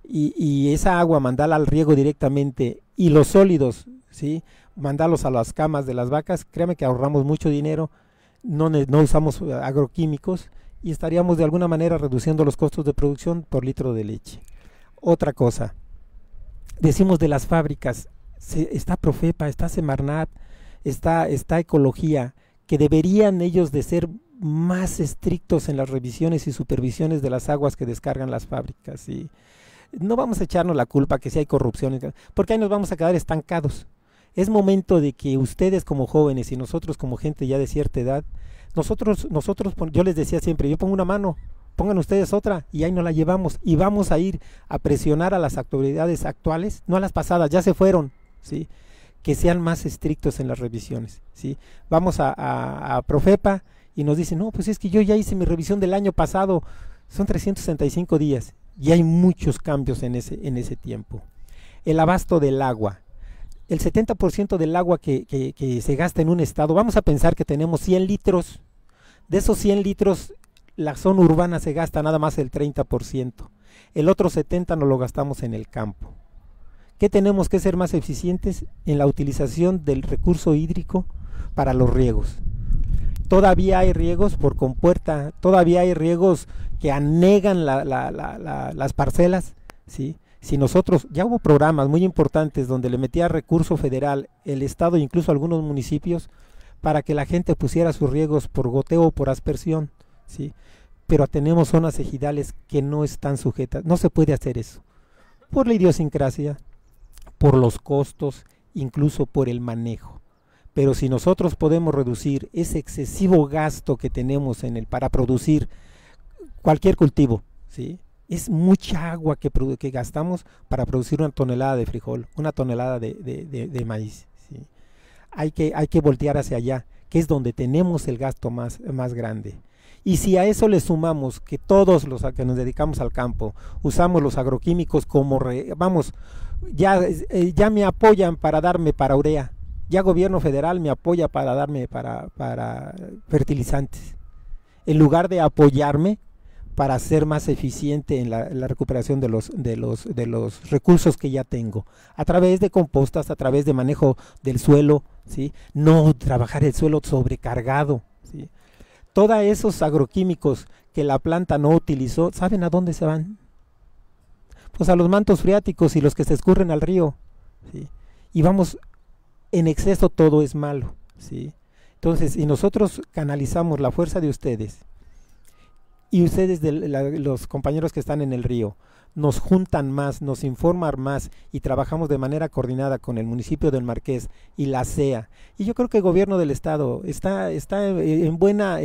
y esa agua mandarla al riego directamente, y los sólidos, sí, mandarlos a las camas de las vacas, créanme que ahorramos mucho dinero, no usamos agroquímicos, y estaríamos de alguna manera reduciendo los costos de producción por litro de leche. Otra cosa, decimos de las fábricas, está Profepa, está Semarnat, está Ecología, que deberían ellos de ser más estrictos en las revisiones y supervisiones de las aguas que descargan las fábricas. Y no vamos a echarnos la culpa que si hay corrupción, porque ahí nos vamos a quedar estancados. Es momento de que ustedes como jóvenes y nosotros como gente ya de cierta edad, nosotros yo les decía siempre, yo pongo una mano, pongan ustedes otra, y ahí nos la llevamos, y vamos a ir a presionar a las autoridades actuales, no a las pasadas, ya se fueron, ¿sí? Que sean más estrictos en las revisiones, ¿sí? Vamos a Profepa y nos dicen, no, pues es que yo ya hice mi revisión del año pasado, son 365 días, y hay muchos cambios en ese tiempo. El abasto del agua, el 70% del agua que se gasta en un estado, vamos a pensar que tenemos 100 litros, de esos 100 litros, la zona urbana se gasta nada más el 30%, el otro 70% nos lo gastamos en el campo. ¿Qué tenemos que ser más eficientes? En la utilización del recurso hídrico para los riegos. Todavía hay riegos por compuerta, todavía hay riegos que anegan las parcelas, ¿sí? Si nosotros, ya hubo programas muy importantes donde le metía recurso federal, el estado e incluso algunos municipios, para que la gente pusiera sus riegos por goteo o por aspersión, ¿sí? Pero tenemos zonas ejidales que no están sujetas, no se puede hacer eso, por la idiosincrasia, por los costos, incluso por el manejo. Pero si nosotros podemos reducir ese excesivo gasto que tenemos para producir cualquier cultivo, ¿sí? Es mucha agua que gastamos para producir una tonelada de frijol, una tonelada de maíz, ¿sí? Hay que voltear hacia allá, que es donde tenemos el gasto más grande. Y si a eso le sumamos que todos los que nos dedicamos al campo usamos los agroquímicos como ya me apoyan para darme para urea, ya gobierno federal me apoya para darme para fertilizantes, en lugar de apoyarme para ser más eficiente en la recuperación de los recursos que ya tengo, a través de compostas, a través de manejo del suelo, ¿sí? No trabajar el suelo sobrecargado, ¿sí? todos esos agroquímicos que la planta no utilizó, ¿saben a dónde se van? Pues a los mantos freáticos y los que se escurren al río, ¿sí? Y vamos, en exceso todo es malo, ¿sí? Entonces, si nosotros canalizamos la fuerza de ustedes, y ustedes, los compañeros que están en el río, nos juntan más, nos informan más y trabajamos de manera coordinada con el municipio del Marqués y la CEA. Y yo creo que el gobierno del estado está en buena,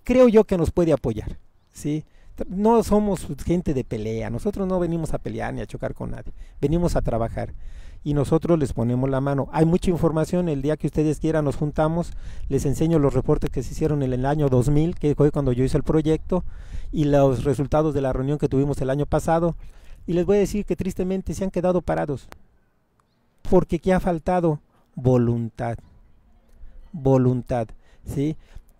creo yo que nos puede apoyar, ¿sí? No somos gente de pelea, nosotros no venimos a pelear ni a chocar con nadie, venimos a trabajar. Y nosotros les ponemos la mano. Hay mucha información, el día que ustedes quieran nos juntamos, les enseño los reportes que se hicieron en el año 2000, que fue cuando yo hice el proyecto, y los resultados de la reunión que tuvimos el año pasado, y les voy a decir que tristemente se han quedado parados, porque ¿qué ha faltado? Voluntad, ¿sí?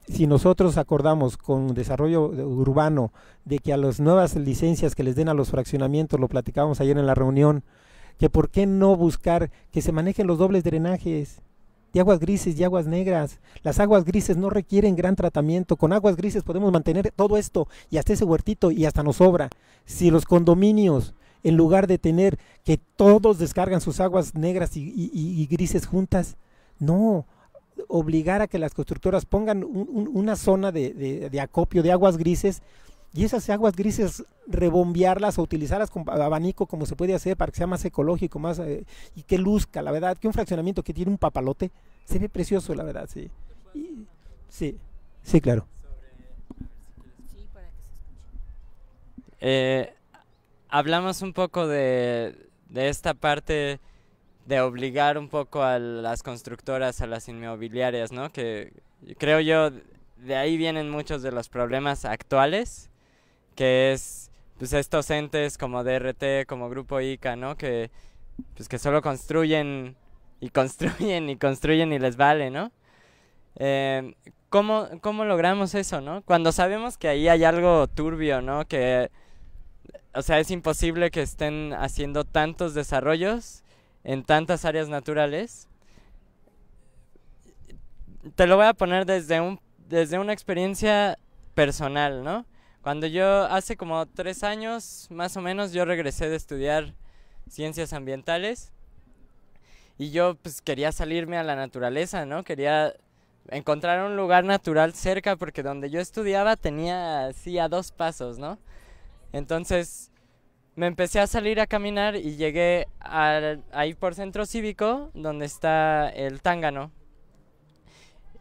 Si nosotros acordamos con desarrollo urbano de que a las nuevas licencias que les den a los fraccionamientos, lo platicábamos ayer en la reunión, que por qué no buscar que se manejen los dobles drenajes de aguas grises y aguas negras. Las aguas grises no requieren gran tratamiento, con aguas grises podemos mantener todo esto y hasta ese huertito y hasta nos sobra. Si los condominios, en lugar de tener que todos descargan sus aguas negras y grises juntas, no, obligar a que las constructoras pongan una zona de acopio de aguas grises, y esas aguas grises rebombearlas o utilizarlas con abanico como se puede hacer para que sea más ecológico, más y que luzca, la verdad, que un fraccionamiento que tiene un papalote se ve precioso, la verdad, sí. Sí, claro. Hablamos un poco de esta parte de obligar un poco a las constructoras, a las inmobiliarias, ¿no? Que creo yo de ahí vienen muchos de los problemas actuales, que es pues estos entes como DRT, como Grupo ICA, ¿no? Que pues que solo construyen y les vale, ¿no? ¿Cómo logramos eso, no? Cuando sabemos que ahí hay algo turbio, ¿no? Que, o sea, es imposible que estén haciendo tantos desarrollos en tantas áreas naturales. Te lo voy a poner desde una experiencia personal, ¿no? Cuando yo hace como 3 años, más o menos, yo regresé de estudiar ciencias ambientales y yo pues quería salirme a la naturaleza, ¿no? Quería encontrar un lugar natural cerca porque donde yo estudiaba tenía así a 2 pasos, ¿no? Entonces me empecé a salir a caminar y llegué ahí por Centro Cívico, donde está el Tángano.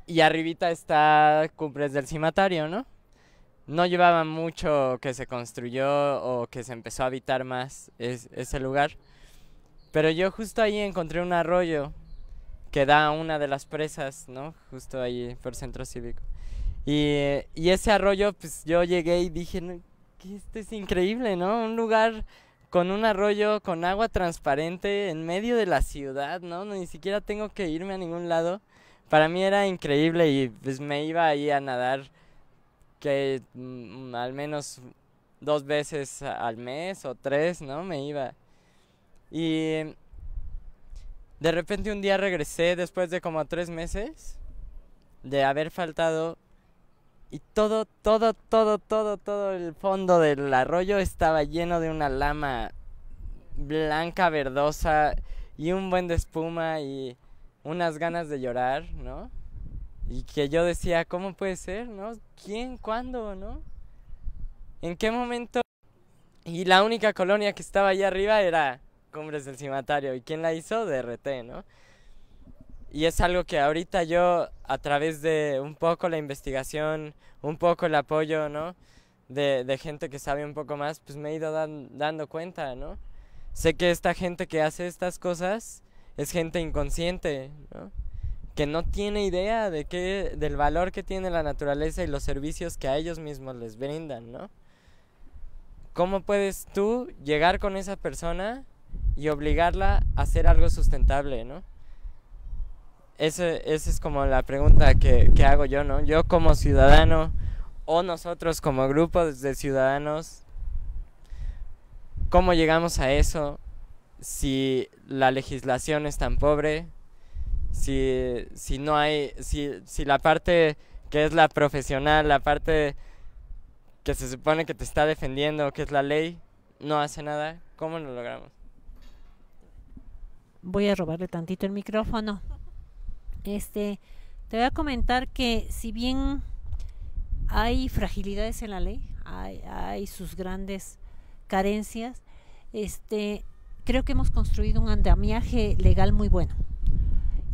Y arribita está Cumbres del Cimatario, ¿no? No llevaba mucho que se construyó o que se empezó a habitar más ese lugar. Pero yo justo ahí encontré un arroyo que da a una de las presas, ¿no? Justo ahí por Centro Cívico. Y ese arroyo, pues yo llegué y dije, no, que esto es increíble, ¿no? Un lugar con un arroyo, con agua transparente en medio de la ciudad, ¿no? Ni siquiera tengo que irme a ningún lado. Para mí era increíble y pues me iba ahí a nadar que al menos 2 veces al mes o 3, ¿no? Me iba. Y de repente un día regresé después de como 3 meses de haber faltado y todo el fondo del arroyo estaba lleno de una lama blanca, verdosa y un buen de espuma y unas ganas de llorar, ¿no? Y que yo decía, ¿cómo puede ser, no? ¿Quién? ¿Cuándo, no? ¿En qué momento? Y la única colonia que estaba allá arriba era Cumbres del Cimatario. ¿Y quién la hizo? DRT, ¿no? Y es algo que ahorita yo, a través de un poco la investigación, un poco el apoyo, ¿no? De gente que sabe un poco más, pues me he ido dando cuenta, ¿no? Sé que esta gente que hace estas cosas es gente inconsciente, ¿no? Que no tiene idea del valor que tiene la naturaleza y los servicios que a ellos mismos les brindan, ¿no? ¿Cómo puedes tú llegar con esa persona y obligarla a hacer algo sustentable, ¿no? Esa es como la pregunta que hago yo, ¿no? Yo como ciudadano o nosotros como grupo de ciudadanos, ¿cómo llegamos a eso si la legislación es tan pobre? Si no hay, si la parte que es la profesional, la parte que se supone que te está defendiendo, que es la ley, no hace nada, ¿cómo lo logramos? Voy a robarle tantito el micrófono. Te voy a comentar que si bien hay fragilidades en la ley, hay sus grandes carencias, creo que hemos construido un andamiaje legal muy bueno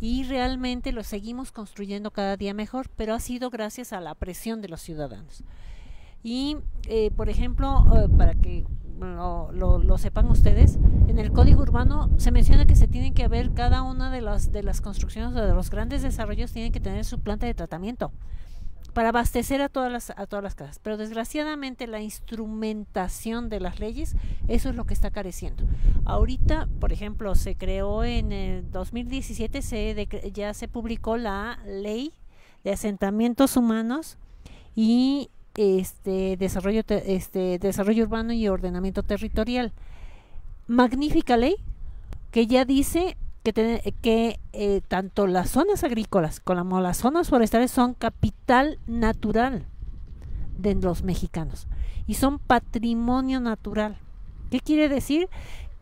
y realmente lo seguimos construyendo cada día mejor, pero ha sido gracias a la presión de los ciudadanos. Y por ejemplo, para que lo sepan ustedes, en el Código Urbano se menciona que se tienen que haber cada una de las construcciones o de los grandes desarrollos tienen que tener su planta de tratamiento para abastecer a todas las casas, pero desgraciadamente la instrumentación de las leyes, eso es lo que está careciendo. Ahorita, por ejemplo, se creó en el 2017, ya se publicó la Ley de Asentamientos Humanos y desarrollo urbano y ordenamiento territorial. Magnífica ley que ya dice que tanto las zonas agrícolas como las zonas forestales son capital natural de los mexicanos y son patrimonio natural. ¿Qué quiere decir?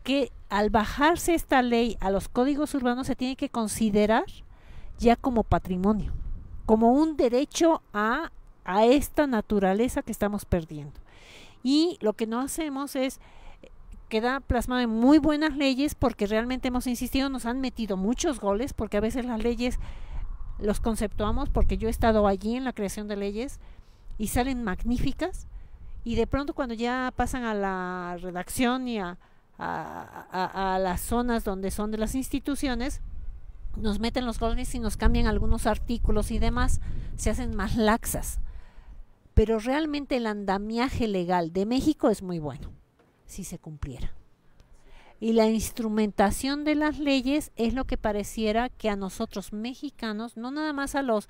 Que al bajarse esta ley a los códigos urbanos se tiene que considerar ya como patrimonio, como un derecho a esta naturaleza que estamos perdiendo. Y lo que no hacemos es, queda plasmado en muy buenas leyes porque realmente hemos insistido, nos han metido muchos goles porque a veces las leyes los conceptuamos porque yo he estado allí en la creación de leyes y salen magníficas y de pronto cuando ya pasan a la redacción y a las zonas donde son de las instituciones, nos meten los goles y nos cambian algunos artículos y demás, se hacen más laxas. Pero realmente el andamiaje legal de México es muy bueno, si se cumpliera. Y la instrumentación de las leyes es lo que pareciera que a nosotros mexicanos, no nada más a los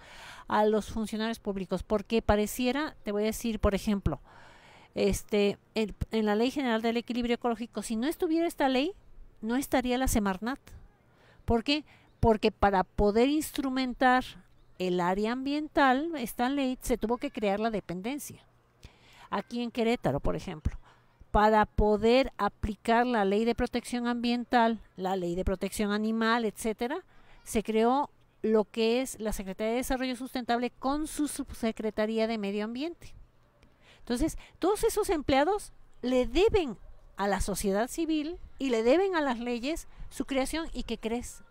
funcionarios públicos, porque pareciera, te voy a decir, por ejemplo, en la Ley General del Equilibrio Ecológico, si no estuviera esta ley, no estaría la Semarnat. ¿Por qué? Porque para poder instrumentar el área ambiental, esta ley, se tuvo que crear la dependencia. Aquí en Querétaro, por ejemplo, para poder aplicar la ley de protección ambiental, la ley de protección animal, etcétera, se creó lo que es la Secretaría de Desarrollo Sustentable con su Subsecretaría de Medio Ambiente. Entonces, todos esos empleados le deben a la sociedad civil y le deben a las leyes su creación. ¿Y qué crees?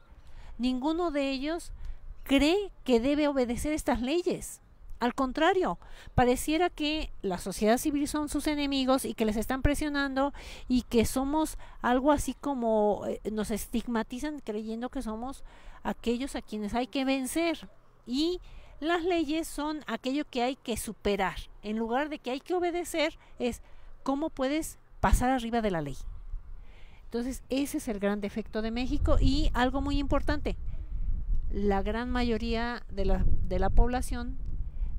Ninguno de ellos cree que debe obedecer estas leyes. Al contrario, pareciera que la sociedad civil son sus enemigos y que les están presionando y que somos algo así como nos estigmatizan creyendo que somos aquellos a quienes hay que vencer. Y las leyes son aquello que hay que superar. En lugar de que hay que obedecer, es cómo puedes pasar arriba de la ley. Entonces, ese es el gran defecto de México y algo muy importante. La gran mayoría de la población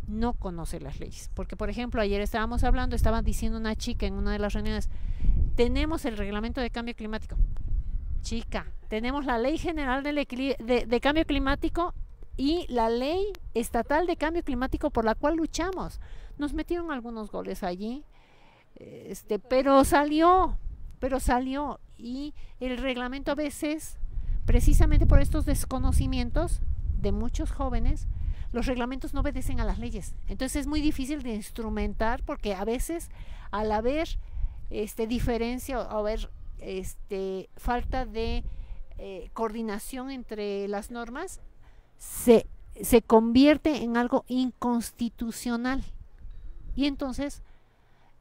no conoce las leyes. Porque, por ejemplo, ayer estaba diciendo una chica en una de las reuniones, tenemos el reglamento de cambio climático. Chica, tenemos la Ley General de Cambio Climático y la Ley Estatal de Cambio Climático por la cual luchamos. Nos metieron algunos goles allí, pero salió. Y el reglamento a veces, precisamente por estos desconocimientos de muchos jóvenes, los reglamentos no obedecen a las leyes. Entonces es muy difícil de instrumentar porque a veces al haber diferencia o haber falta de coordinación entre las normas, se convierte en algo inconstitucional y entonces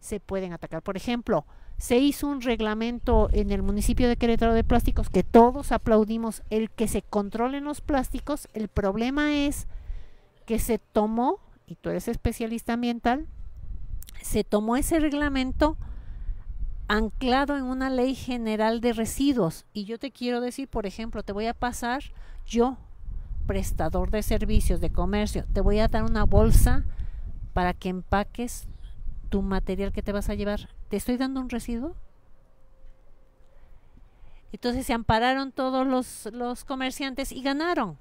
se pueden atacar. Por ejemplo, se hizo un reglamento en el municipio de Querétaro de plásticos que todos aplaudimos, el que se controlen los plásticos. El problema es que se tomó, y tú eres especialista ambiental, se tomó ese reglamento anclado en una ley general de residuos. Y yo te quiero decir, por ejemplo, te voy a pasar, yo, prestador de servicios de comercio, te voy a dar una bolsa para que empaques tu material que te vas a llevar. ¿Te estoy dando un residuo? Entonces se ampararon todos los comerciantes y ganaron.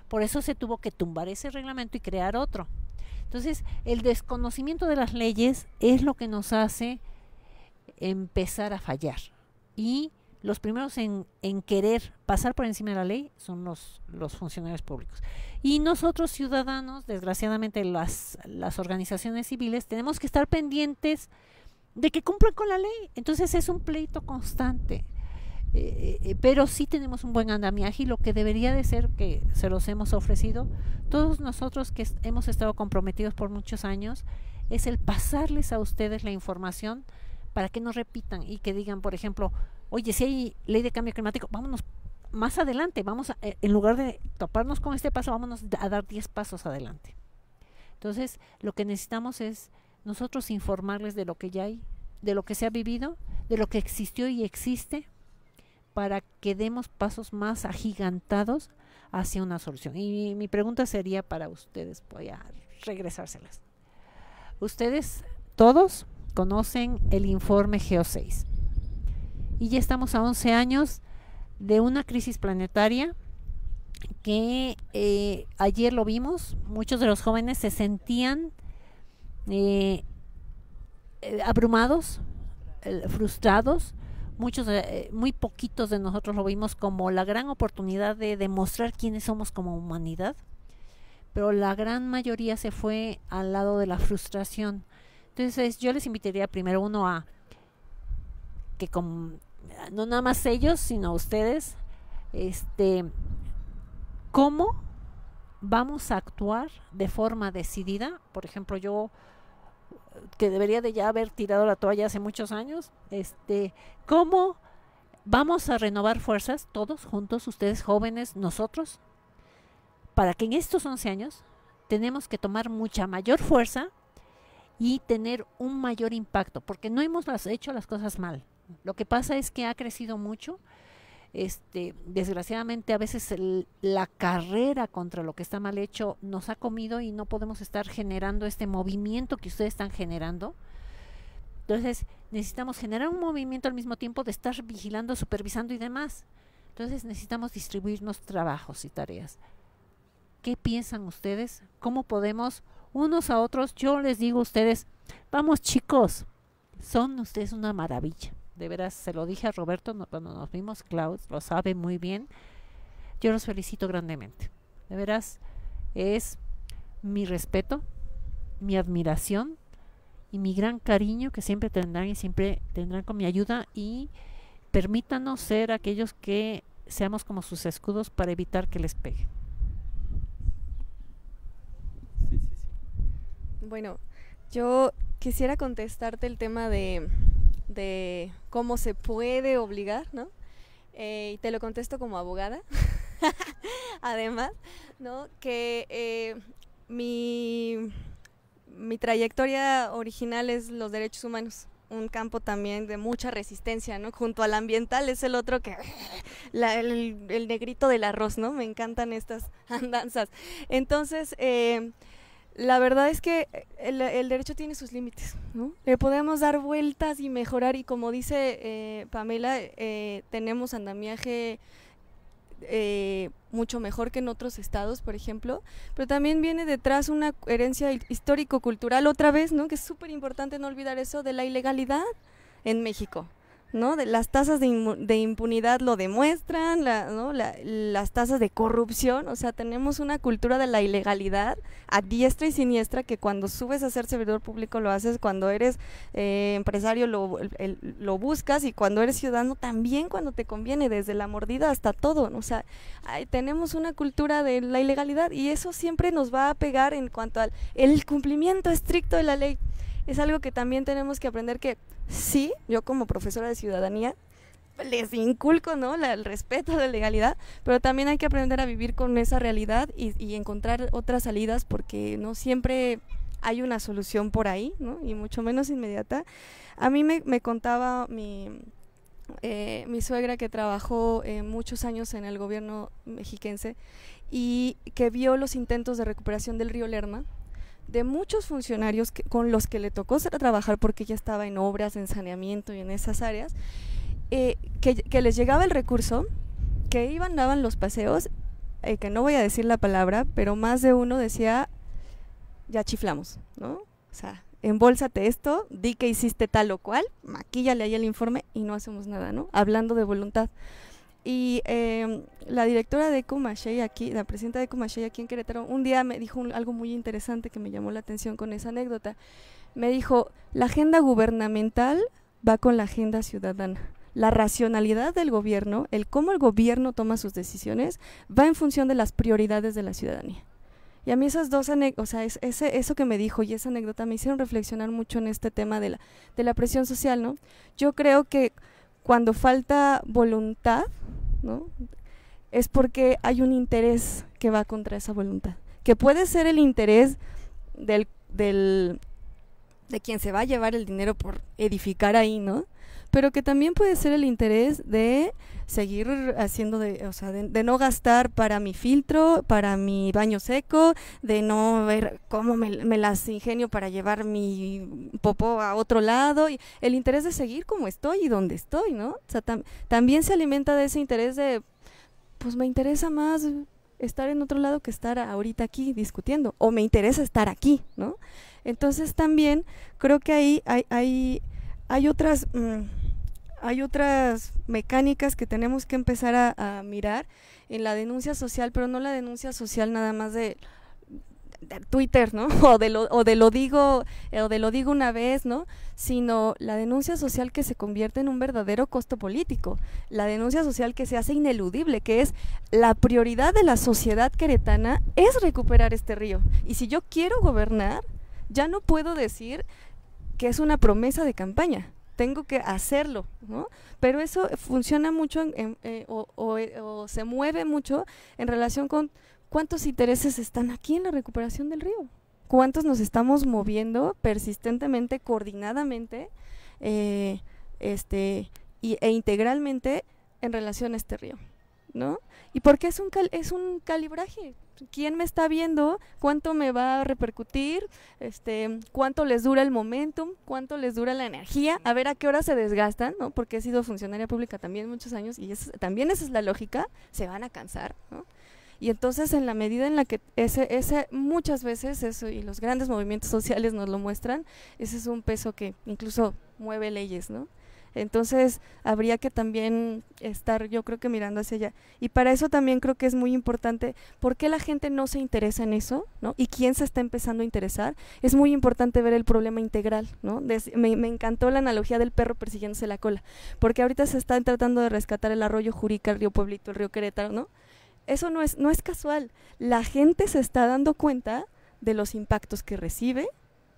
Por eso se tuvo que tumbar ese reglamento y crear otro. Entonces, el desconocimiento de las leyes es lo que nos hace empezar a fallar. Y los primeros en querer pasar por encima de la ley son los funcionarios públicos. Y nosotros, ciudadanos, desgraciadamente las organizaciones civiles, tenemos que estar pendientes de que cumplan con la ley. Entonces es un pleito constante. Pero sí tenemos un buen andamiaje, y lo que debería de ser, que se los hemos ofrecido, todos nosotros que hemos estado comprometidos por muchos años, es el pasarles a ustedes la información para que no repitan y que digan, por ejemplo, oye, si hay ley de cambio climático, vámonos más adelante, en lugar de toparnos con este paso, vámonos a dar 10 pasos adelante. Entonces, lo que necesitamos es nosotros informarles de lo que ya hay, de lo que se ha vivido, de lo que existió y existe, para que demos pasos más agigantados hacia una solución. Y mi pregunta sería para ustedes, voy a regresárselas. Ustedes todos conocen el informe Geo6, y ya estamos a 11 años de una crisis planetaria que ayer lo vimos. Muchos de los jóvenes se sentían abrumados, frustrados. Muy poquitos de nosotros lo vimos como la gran oportunidad de demostrar quiénes somos como humanidad, pero la gran mayoría se fue al lado de la frustración. Entonces yo les invitaría primero uno a que no nada más ellos, sino ustedes, ¿cómo vamos a actuar de forma decidida? Por ejemplo, yo, que debería de ya haber tirado la toalla hace muchos años, ¿cómo vamos a renovar fuerzas todos juntos, ustedes jóvenes, nosotros, para que en estos 11 años tenemos que tomar mucha mayor fuerza y tener un mayor impacto? Porque no hemos hecho las cosas mal. Lo que pasa es que ha crecido mucho. Desgraciadamente a veces la carrera contra lo que está mal hecho nos ha comido, y no podemos estar generando este movimiento que ustedes están generando. Entonces necesitamos generar un movimiento al mismo tiempo de estar vigilando, supervisando y demás. Entonces necesitamos distribuirnos trabajos y tareas. ¿Qué piensan ustedes? ¿Cómo podemos unos a otros? Yo les digo a ustedes, vamos chicos, son ustedes una maravilla. De veras, se lo dije a Roberto cuando nos vimos, Klaus lo sabe muy bien. Yo los felicito grandemente. De veras, es mi respeto, mi admiración y mi gran cariño que siempre tendrán, y siempre tendrán con mi ayuda, y permítanos ser aquellos que seamos como sus escudos para evitar que les pegue. Bueno, yo quisiera contestarte el tema de cómo se puede obligar, ¿no? Y te lo contesto como abogada. Además, ¿no? Que mi trayectoria original es los derechos humanos, un campo también de mucha resistencia, ¿no? Junto al ambiental es el otro que el negrito del arroz, ¿no? Me encantan estas andanzas. Entonces, la verdad es que el derecho tiene sus límites, ¿no? Le podemos dar vueltas y mejorar, y como dice Pamela, tenemos andamiaje mucho mejor que en otros estados, por ejemplo, pero también viene detrás una herencia histórico-cultural, otra vez, ¿no? Que es súper importante no olvidar eso, de la ilegalidad en México, ¿no? Las tasas de impunidad lo demuestran, las tasas de corrupción. O sea, tenemos una cultura de la ilegalidad a diestra y siniestra, que cuando subes a ser servidor público lo haces, cuando eres empresario lo buscas, y cuando eres ciudadano también, cuando te conviene, desde la mordida hasta todo, ¿no? O sea, tenemos una cultura de la ilegalidad, y eso siempre nos va a pegar en cuanto al el cumplimiento estricto de la ley. Es algo que también tenemos que aprender, que sí, yo como profesora de ciudadanía les inculco, ¿no? El respeto a la legalidad, pero también hay que aprender a vivir con esa realidad y encontrar otras salidas, porque no siempre hay una solución por ahí, ¿no? Y mucho menos inmediata. A mí me contaba mi suegra, que trabajó muchos años en el gobierno mexiquense y que vio los intentos de recuperación del río Lerma, de muchos funcionarios con los que le tocó trabajar, porque ella estaba en obras, en saneamiento y en esas áreas, que les llegaba el recurso, que iban, daban los paseos, que no voy a decir la palabra, pero más de uno decía, ya chiflamos, ¿no? O sea, embólsate esto, di que hiciste tal o cual, maquíllale ahí el informe y no hacemos nada, ¿no? Hablando de voluntad. Y la directora de Ecomashey aquí, la presidenta de Ecomashey aquí en Querétaro, un día me dijo algo muy interesante que me llamó la atención con esa anécdota. Me dijo, la agenda gubernamental va con la agenda ciudadana. La racionalidad del gobierno, el cómo el gobierno toma sus decisiones, va en función de las prioridades de la ciudadanía. Y a mí esas dos anécdotas, o sea, eso que me dijo y esa anécdota me hicieron reflexionar mucho en este tema de la presión social, ¿no? Yo creo que cuando falta voluntad, ¿no? Es porque hay un interés que va contra esa voluntad, que puede ser el interés de quien se va a llevar el dinero por edificar ahí, ¿no? Pero que también puede ser el interés de seguir haciendo, de no gastar para mi filtro, para mi baño seco, de no ver cómo me las ingenio para llevar mi popó a otro lado, y el interés de seguir como estoy y donde estoy, ¿no? O sea, también se alimenta de ese interés de, pues me interesa más estar en otro lado que estar ahorita aquí discutiendo, o me interesa estar aquí, ¿no? Entonces también creo que ahí hay otras mecánicas que tenemos que empezar a mirar en la denuncia social, pero no la denuncia social nada más de Twitter, ¿no? o de lo digo una vez, ¿no? Sino la denuncia social que se convierte en un verdadero costo político, la denuncia social que se hace ineludible, que es la prioridad de la sociedad queretana es recuperar este río. Y si yo quiero gobernar, ya no puedo decir que es una promesa de campaña, tengo que hacerlo, ¿no? Pero eso funciona mucho o se mueve mucho en relación con cuántos intereses están aquí en la recuperación del río, cuántos nos estamos moviendo persistentemente, coordinadamente e integralmente en relación a este río, ¿no? Y porque es un calibraje. ¿Quién me está viendo? ¿Cuánto me va a repercutir? ¿Cuánto les dura el momentum? ¿Cuánto les dura la energía? A ver a qué hora se desgastan, ¿no? Porque he sido funcionaria pública también muchos años y también esa es la lógica, se van a cansar, ¿no? Y entonces en la medida en la que muchas veces eso, y los grandes movimientos sociales nos lo muestran, ese es un peso que incluso mueve leyes, ¿no? Entonces habría que también estar, yo creo que mirando hacia allá. Y para eso también creo que es muy importante, ¿por qué la gente no se interesa en eso? ¿No? ¿Y quién se está empezando a interesar? Es muy importante ver el problema integral, ¿no? Me encantó la analogía del perro persiguiéndose la cola, porque ahorita se están tratando de rescatar el arroyo Jurica, el río Pueblito, el río Querétaro, ¿no? Eso no es casual. La gente se está dando cuenta de los impactos que recibe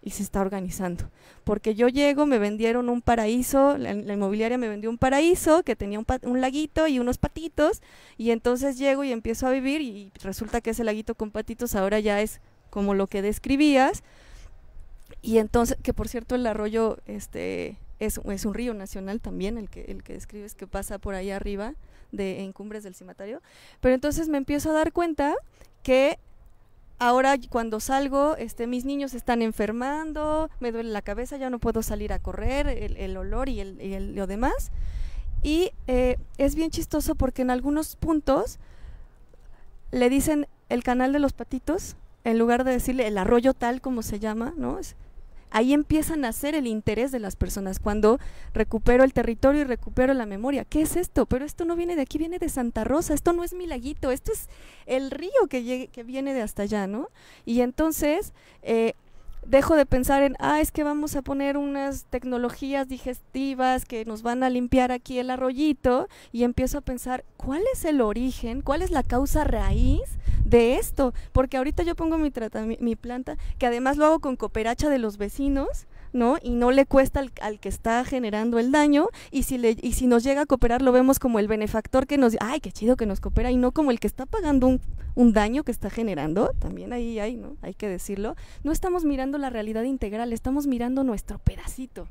y se está organizando, porque yo llego, me vendieron un paraíso, la inmobiliaria me vendió un paraíso que tenía un laguito y unos patitos, y entonces llego y empiezo a vivir y resulta que ese laguito con patitos ahora ya es como lo que describías, y entonces, que por cierto el arroyo es un río nacional también, el que describes, que pasa por ahí arriba en Cumbres del Cimatario, pero entonces me empiezo a dar cuenta que ahora cuando salgo, mis niños están enfermando, me duele la cabeza, ya no puedo salir a correr, el olor y lo demás. Y es bien chistoso porque en algunos puntos le dicen el canal de los patitos, en lugar de decirle el arroyo tal como se llama, ¿no? Ahí empieza a nacer el interés de las personas, cuando recupero el territorio y recupero la memoria. ¿Qué es esto? Pero esto no viene de aquí, viene de Santa Rosa, esto no es mi laguito, esto es el río que viene de hasta allá, ¿no? Y entonces dejo de pensar en, es que vamos a poner unas tecnologías digestivas que nos van a limpiar aquí el arroyito, y empiezo a pensar, ¿cuál es el origen? ¿Cuál es la causa raíz de esto? Porque ahorita yo pongo mi planta, que además lo hago con cooperacha de los vecinos, ¿no? Y no le cuesta al que está generando el daño, y si nos llega a cooperar lo vemos como el benefactor que nos dice, ¡ay, qué chido que nos coopera! Y no como el que está pagando un daño que está generando. También ahí hay, ¿no? Hay que decirlo. No estamos mirando la realidad integral, estamos mirando nuestro pedacito.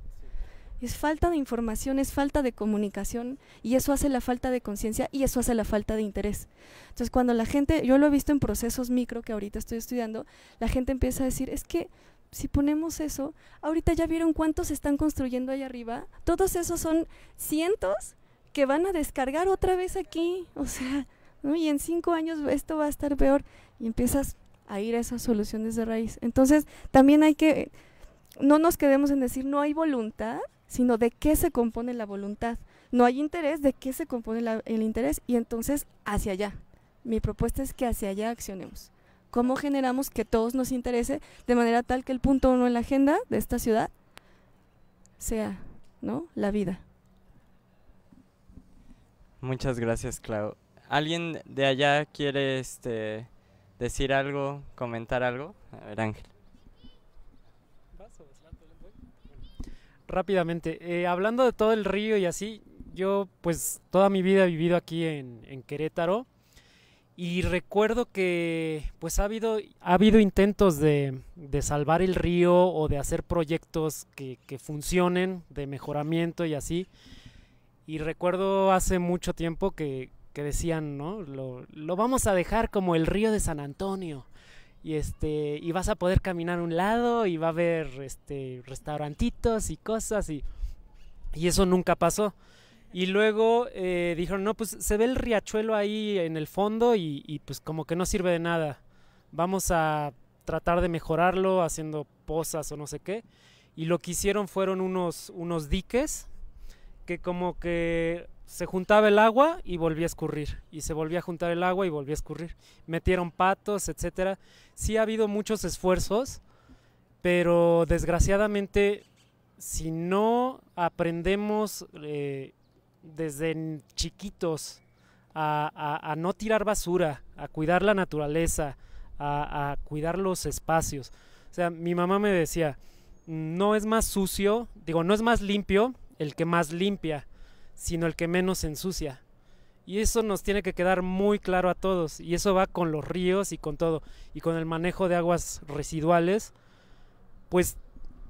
Es falta de información, es falta de comunicación, y eso hace la falta de conciencia y eso hace la falta de interés. Entonces cuando la gente, yo lo he visto en procesos micro que ahorita estoy estudiando, la gente empieza a decir, es que si ponemos eso, ahorita ya vieron cuántos se están construyendo ahí arriba, todos esos son cientos que van a descargar otra vez aquí, o sea, ¿no? Y en 5 años esto va a estar peor, y empiezas a ir a esas soluciones de raíz. Entonces, también hay que, no nos quedemos en decir no hay voluntad, sino de qué se compone la voluntad. No hay interés, de qué se compone el interés, y entonces hacia allá. Mi propuesta es que hacia allá accionemos. ¿Cómo generamos que todos nos interese de manera tal que el punto 1 en la agenda de esta ciudad sea, ¿no?, la vida? Muchas gracias, Clau. ¿Alguien de allá quiere decir algo, comentar algo? A ver, Ángel. Rápidamente, hablando de todo el río y así, yo pues toda mi vida he vivido aquí en Querétaro, y recuerdo que pues ha habido intentos de salvar el río o de hacer proyectos que funcionen, de mejoramiento y así. Y recuerdo hace mucho tiempo que decían, ¿no?, lo vamos a dejar como el río de San Antonio, y vas a poder caminar a un lado y va a haber restaurantitos y cosas, y eso nunca pasó. Y luego dijeron, no, pues se ve el riachuelo ahí en el fondo y pues como que no sirve de nada. Vamos a tratar de mejorarlo haciendo pozas o no sé qué. Y lo que hicieron fueron unos diques que como que se juntaba el agua y volvía a escurrir. Y se volvía a juntar el agua y volvía a escurrir. Metieron patos, etcétera. Sí ha habido muchos esfuerzos, pero desgraciadamente si no aprendemos desde chiquitos a no tirar basura, a cuidar la naturaleza, a cuidar los espacios. O sea, mi mamá me decía, no es más sucio, no es más limpio el que más limpia, sino el que menos ensucia. Y eso nos tiene que quedar muy claro a todos, y eso va con los ríos y con todo, y con el manejo de aguas residuales. Pues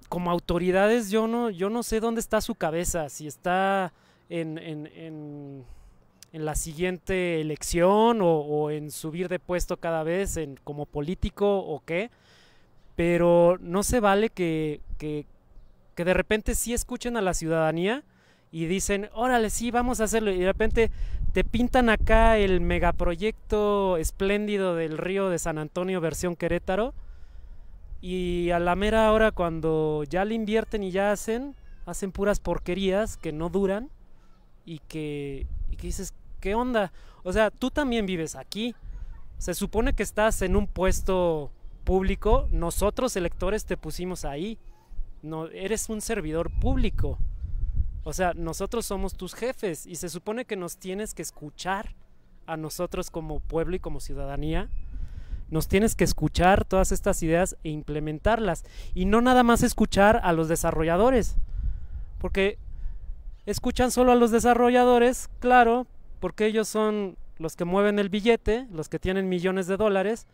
como autoridades yo no sé dónde está su cabeza, si está en la siguiente elección o en subir de puesto cada vez como político o qué, pero no se vale que de repente sí escuchen a la ciudadanía y dicen, órale, sí, vamos a hacerlo, y de repente te pintan acá el megaproyecto espléndido del río de San Antonio versión Querétaro, y a la mera hora cuando ya le invierten y ya hacen puras porquerías que no duran, y que dices, ¿qué onda? O sea, tú también vives aquí, se supone que estás en un puesto público, nosotros electores te pusimos ahí, no, eres un servidor público, o sea, nosotros somos tus jefes y se supone que nos tienes que escuchar a nosotros como pueblo y como ciudadanía. Nos tienes que escuchar todas estas ideas e implementarlas, y no nada más escuchar a los desarrolladores, porque escuchan solo a los desarrolladores, claro, porque ellos son los que mueven el billete, los que tienen millones de dólares,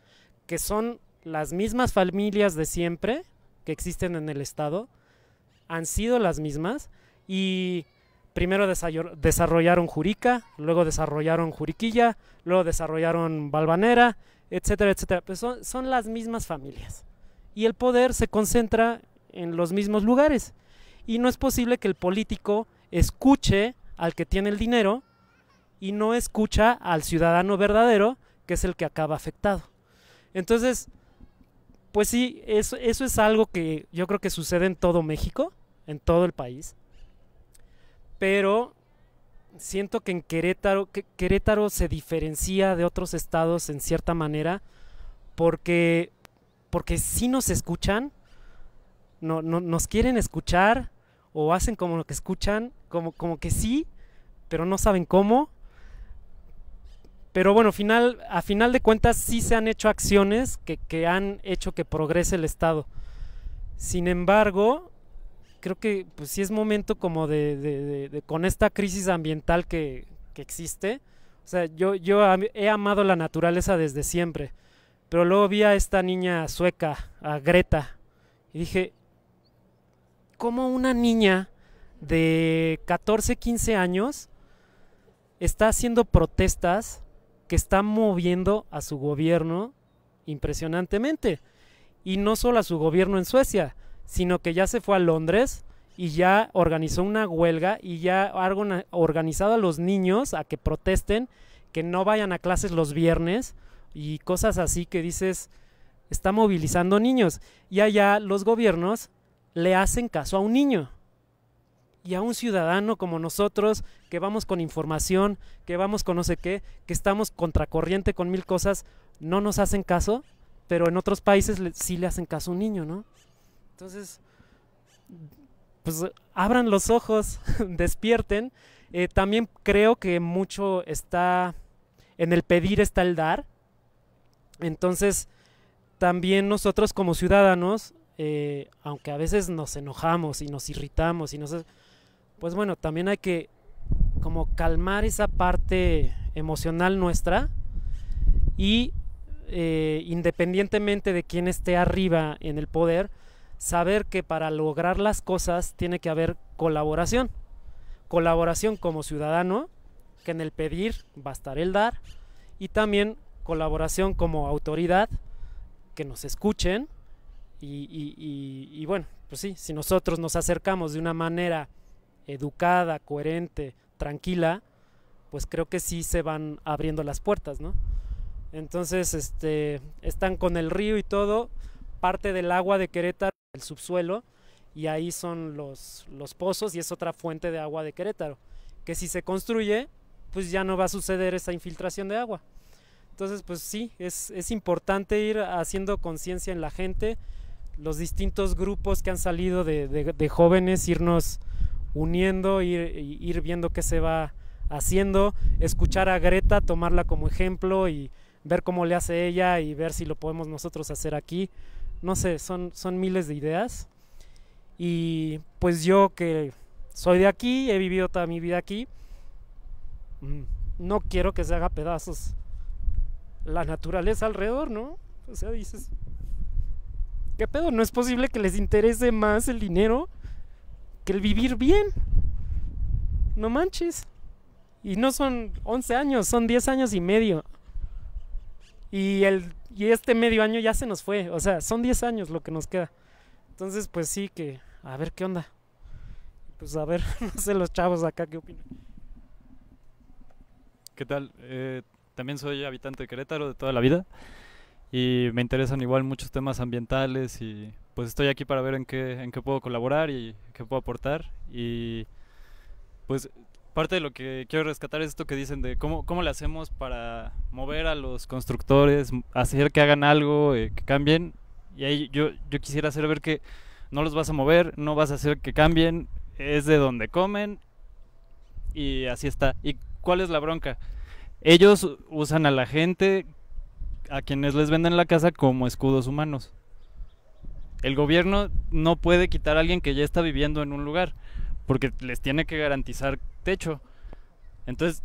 que son las mismas familias de siempre que existen en el estado, han sido las mismas, y primero desarrollaron Jurica, luego desarrollaron Juriquilla, luego desarrollaron Valvanera, etcétera, etcétera. Pues son las mismas familias, y el poder se concentra en los mismos lugares, y no es posible que el político escuche al que tiene el dinero y no escucha al ciudadano verdadero, que es el que acaba afectado. Entonces, pues sí, eso es algo que yo creo que sucede en todo México, en todo el país, pero siento que en Querétaro se diferencia de otros estados en cierta manera, porque sí nos escuchan, nos quieren escuchar, o hacen como lo que escuchan, como que sí, pero no saben cómo. Pero bueno, a final de cuentas sí se han hecho acciones que han hecho que progrese el estado. Sin embargo, creo que pues sí es momento como de con esta crisis ambiental que existe. O sea, yo he amado la naturaleza desde siempre, pero luego vi a esta niña sueca, a Greta, y dije, ¿cómo una niña de 14, 15 años está haciendo protestas que están moviendo a su gobierno impresionantemente? Y no solo a su gobierno en Suecia, sino que ya se fue a Londres y ya organizó una huelga, y ya ha organizado a los niños a que protesten, que no vayan a clases los viernes y cosas así, que dices, está movilizando niños. Y allá los gobiernos le hacen caso a un niño. Y a un ciudadano como nosotros, que vamos con información, que vamos con no sé qué, que estamos contracorriente con mil cosas, no nos hacen caso, pero en otros países sí le hacen caso a un niño, ¿no? Entonces, pues abran los ojos, despierten. También creo que mucho está en el pedir, está el dar. Entonces, también nosotros como ciudadanos, aunque a veces nos enojamos y nos irritamos, pues bueno, también hay que como calmar esa parte emocional nuestra y independientemente de quién esté arriba en el poder, saber que para lograr las cosas tiene que haber colaboración. Colaboración como ciudadano, que en el pedir va a estar el dar, y también colaboración como autoridad, que nos escuchen y bueno, pues sí, si nosotros nos acercamos de una manera educada, coherente, tranquila, pues creo que sí se van abriendo las puertas, ¿no? Entonces, están con el río y todo, parte del agua de Querétaro, el subsuelo, y ahí son los pozos y es otra fuente de agua de Querétaro, que si se construye, pues ya no va a suceder esa infiltración de agua. Entonces, pues sí, es importante ir haciendo conciencia en la gente, los distintos grupos que han salido de jóvenes, irnos uniendo, ir viendo qué se va haciendo, escuchar a Greta, tomarla como ejemplo y ver cómo le hace ella y ver si lo podemos nosotros hacer aquí. No sé, son miles de ideas. Y pues yo que soy de aquí, he vivido toda mi vida aquí, no quiero que se haga pedazos la naturaleza alrededor, ¿no? O sea, dices, ¿qué pedo? No es posible que les interese más el dinero que el vivir bien. No manches. Y no son 11 años, son 10 años y medio. Y este medio año ya se nos fue. O sea, son 10 años lo que nos queda. Entonces, pues sí, que a ver qué onda. Pues a ver, no sé los chavos acá qué opinan. ¿Qué tal? También soy habitante de Querétaro de toda la vida. Y me interesan igual muchos temas ambientales y pues estoy aquí para ver en qué puedo colaborar y qué puedo aportar. Y pues parte de lo que quiero rescatar es esto que dicen de cómo le hacemos para mover a los constructores, hacer que hagan algo, que cambien. Y ahí yo quisiera hacer ver que no los vas a mover, no vas a hacer que cambien, es de donde comen y así está. ¿Y cuál es la bronca? Ellos usan a la gente, a quienes les venden la casa, como escudos humanos. El gobierno no puede quitar a alguien que ya está viviendo en un lugar, porque les tiene que garantizar techo. Entonces,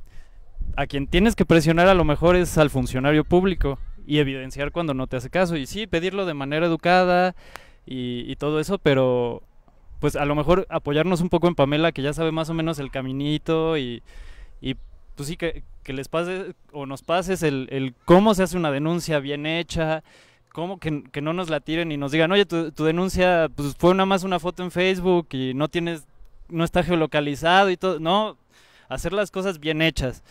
a quien tienes que presionar a lo mejor es al funcionario público y evidenciar cuando no te hace caso. Y sí, pedirlo de manera educada y todo eso, pero pues a lo mejor apoyarnos un poco en Pamela, que ya sabe más o menos el caminito y pues sí, que les pase o nos pases el cómo se hace una denuncia bien hecha, cómo que no nos la tiren y nos digan, oye, tu denuncia pues fue nada más una foto en Facebook y no está geolocalizado y todo. No, hacer las cosas bien hechas.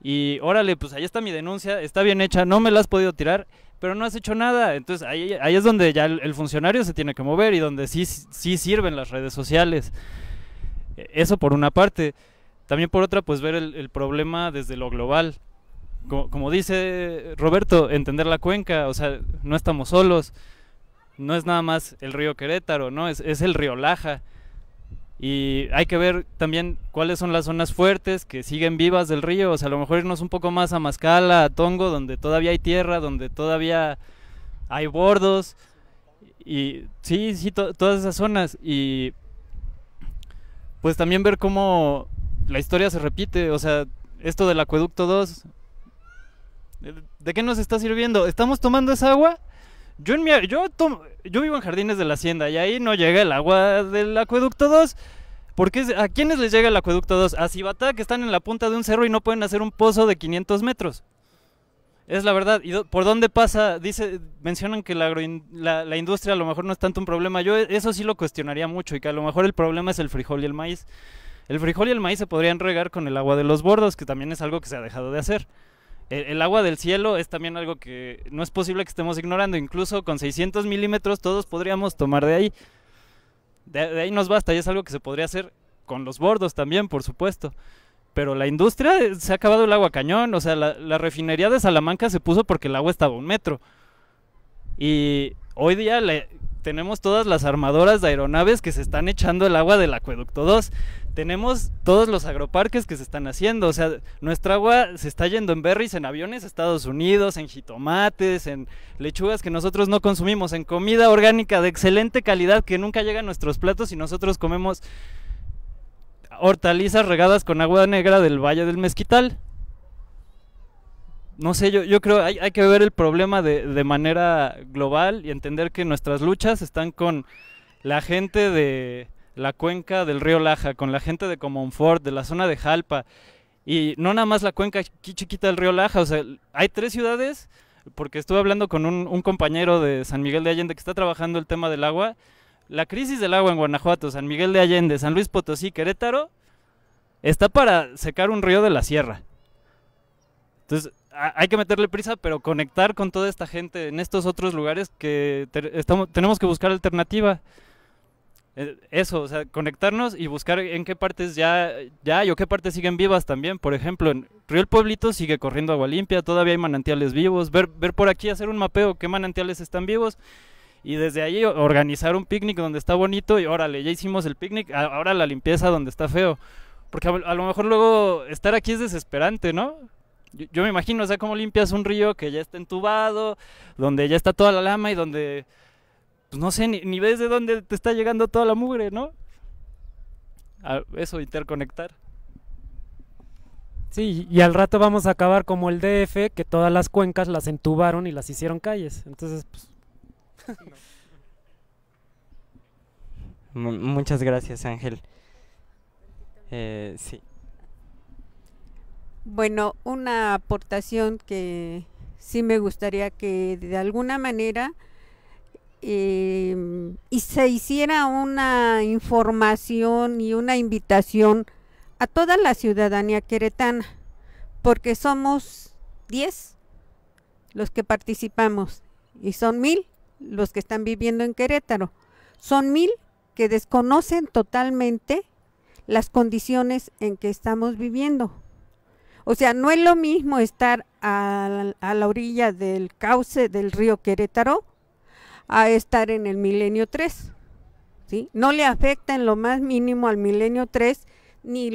Y órale, pues ahí está mi denuncia, está bien hecha, no me la has podido tirar, pero no has hecho nada. Entonces ahí es donde ya el funcionario se tiene que mover y donde sí sirven las redes sociales. Eso por una parte. También por otra, pues ver el problema desde lo global. Como dice Roberto, entender la cuenca, o sea, no estamos solos, no es nada más el río Querétaro, ¿no? Es el río Laja. Y hay que ver también cuáles son las zonas fuertes que siguen vivas del río, o sea, a lo mejor irnos un poco más a Mascala, a Tongo, donde todavía hay tierra, donde todavía hay bordos, y sí, todas esas zonas, y pues también ver cómo la historia se repite, o sea, esto del acueducto 2, ¿de qué nos está sirviendo? ¿Estamos tomando esa agua? Yo vivo en Jardines de la Hacienda y ahí no llega el agua del acueducto 2. ¿A quiénes les llega el acueducto 2? A Cibatá, que están en la punta de un cerro y no pueden hacer un pozo de 500 metros. Es la verdad. ¿Y por dónde pasa? Mencionan que la industria a lo mejor no es tanto un problema. Yo eso sí lo cuestionaría mucho, y que a lo mejor el problema es el frijol y el maíz. El frijol y el maíz se podrían regar con el agua de los bordos, que también es algo que se ha dejado de hacer. El agua del cielo es también algo que no es posible que estemos ignorando. Incluso con 600 milímetros todos podríamos tomar de ahí. De ahí nos basta, y es algo que se podría hacer con los bordos también, por supuesto. Pero la industria, se ha acabado el agua cañón. O sea, la refinería de Salamanca se puso porque el agua estaba a 1 metro. Y hoy día tenemos todas las armadoras de aeronaves que se están echando el agua del acueducto 2. Tenemos todos los agroparques que se están haciendo. O sea, nuestra agua se está yendo en berries, en aviones a Estados Unidos, en jitomates, en lechugas que nosotros no consumimos, en comida orgánica de excelente calidad que nunca llega a nuestros platos, y nosotros comemos hortalizas regadas con agua negra del Valle del Mezquital. No sé, yo creo hay que ver el problema de manera global y entender que nuestras luchas están con la gente de la cuenca del río Laja, con la gente de Comonfort, de la zona de Jalpa, y no nada más la cuenca aquí chiquita del río Laja. O sea, hay 3 ciudades, porque estuve hablando con un compañero de San Miguel de Allende que está trabajando el tema del agua. La crisis del agua en Guanajuato, San Miguel de Allende, San Luis Potosí, Querétaro, está para secar un río de la sierra. Entonces, hay que meterle prisa, pero conectar con toda esta gente en estos otros lugares que tenemos que buscar alternativa. Eso, o sea, conectarnos y buscar en qué partes ya hay o qué partes siguen vivas también. Por ejemplo, en Río El Pueblito sigue corriendo agua limpia, todavía hay manantiales vivos. Ver por aquí, hacer un mapeo, qué manantiales están vivos, y desde ahí organizar un picnic donde está bonito, y órale, ya hicimos el picnic, ahora la limpieza donde está feo. Porque a lo mejor luego estar aquí es desesperante, ¿no? Yo me imagino, o sea, cómo limpias un río que ya está entubado, donde ya está toda la lama y donde, pues no sé, ni ves de dónde te está llegando toda la mugre, ¿no? Eso, interconectar. Sí, y al rato vamos a acabar como el DF, que todas las cuencas las entubaron y las hicieron calles. Entonces, pues... Muchas gracias, Ángel. Sí. Bueno, una aportación que sí me gustaría que de alguna manera y se hiciera una información y una invitación a toda la ciudadanía queretana, porque somos 10 los que participamos y son 1000 los que están viviendo en Querétaro. Son 1000 que desconocen totalmente las condiciones en que estamos viviendo. O sea, no es lo mismo estar a la orilla del cauce del río Querétaro a estar en el Milenio 3, ¿sí? No le afecta en lo más mínimo al Milenio 3 ni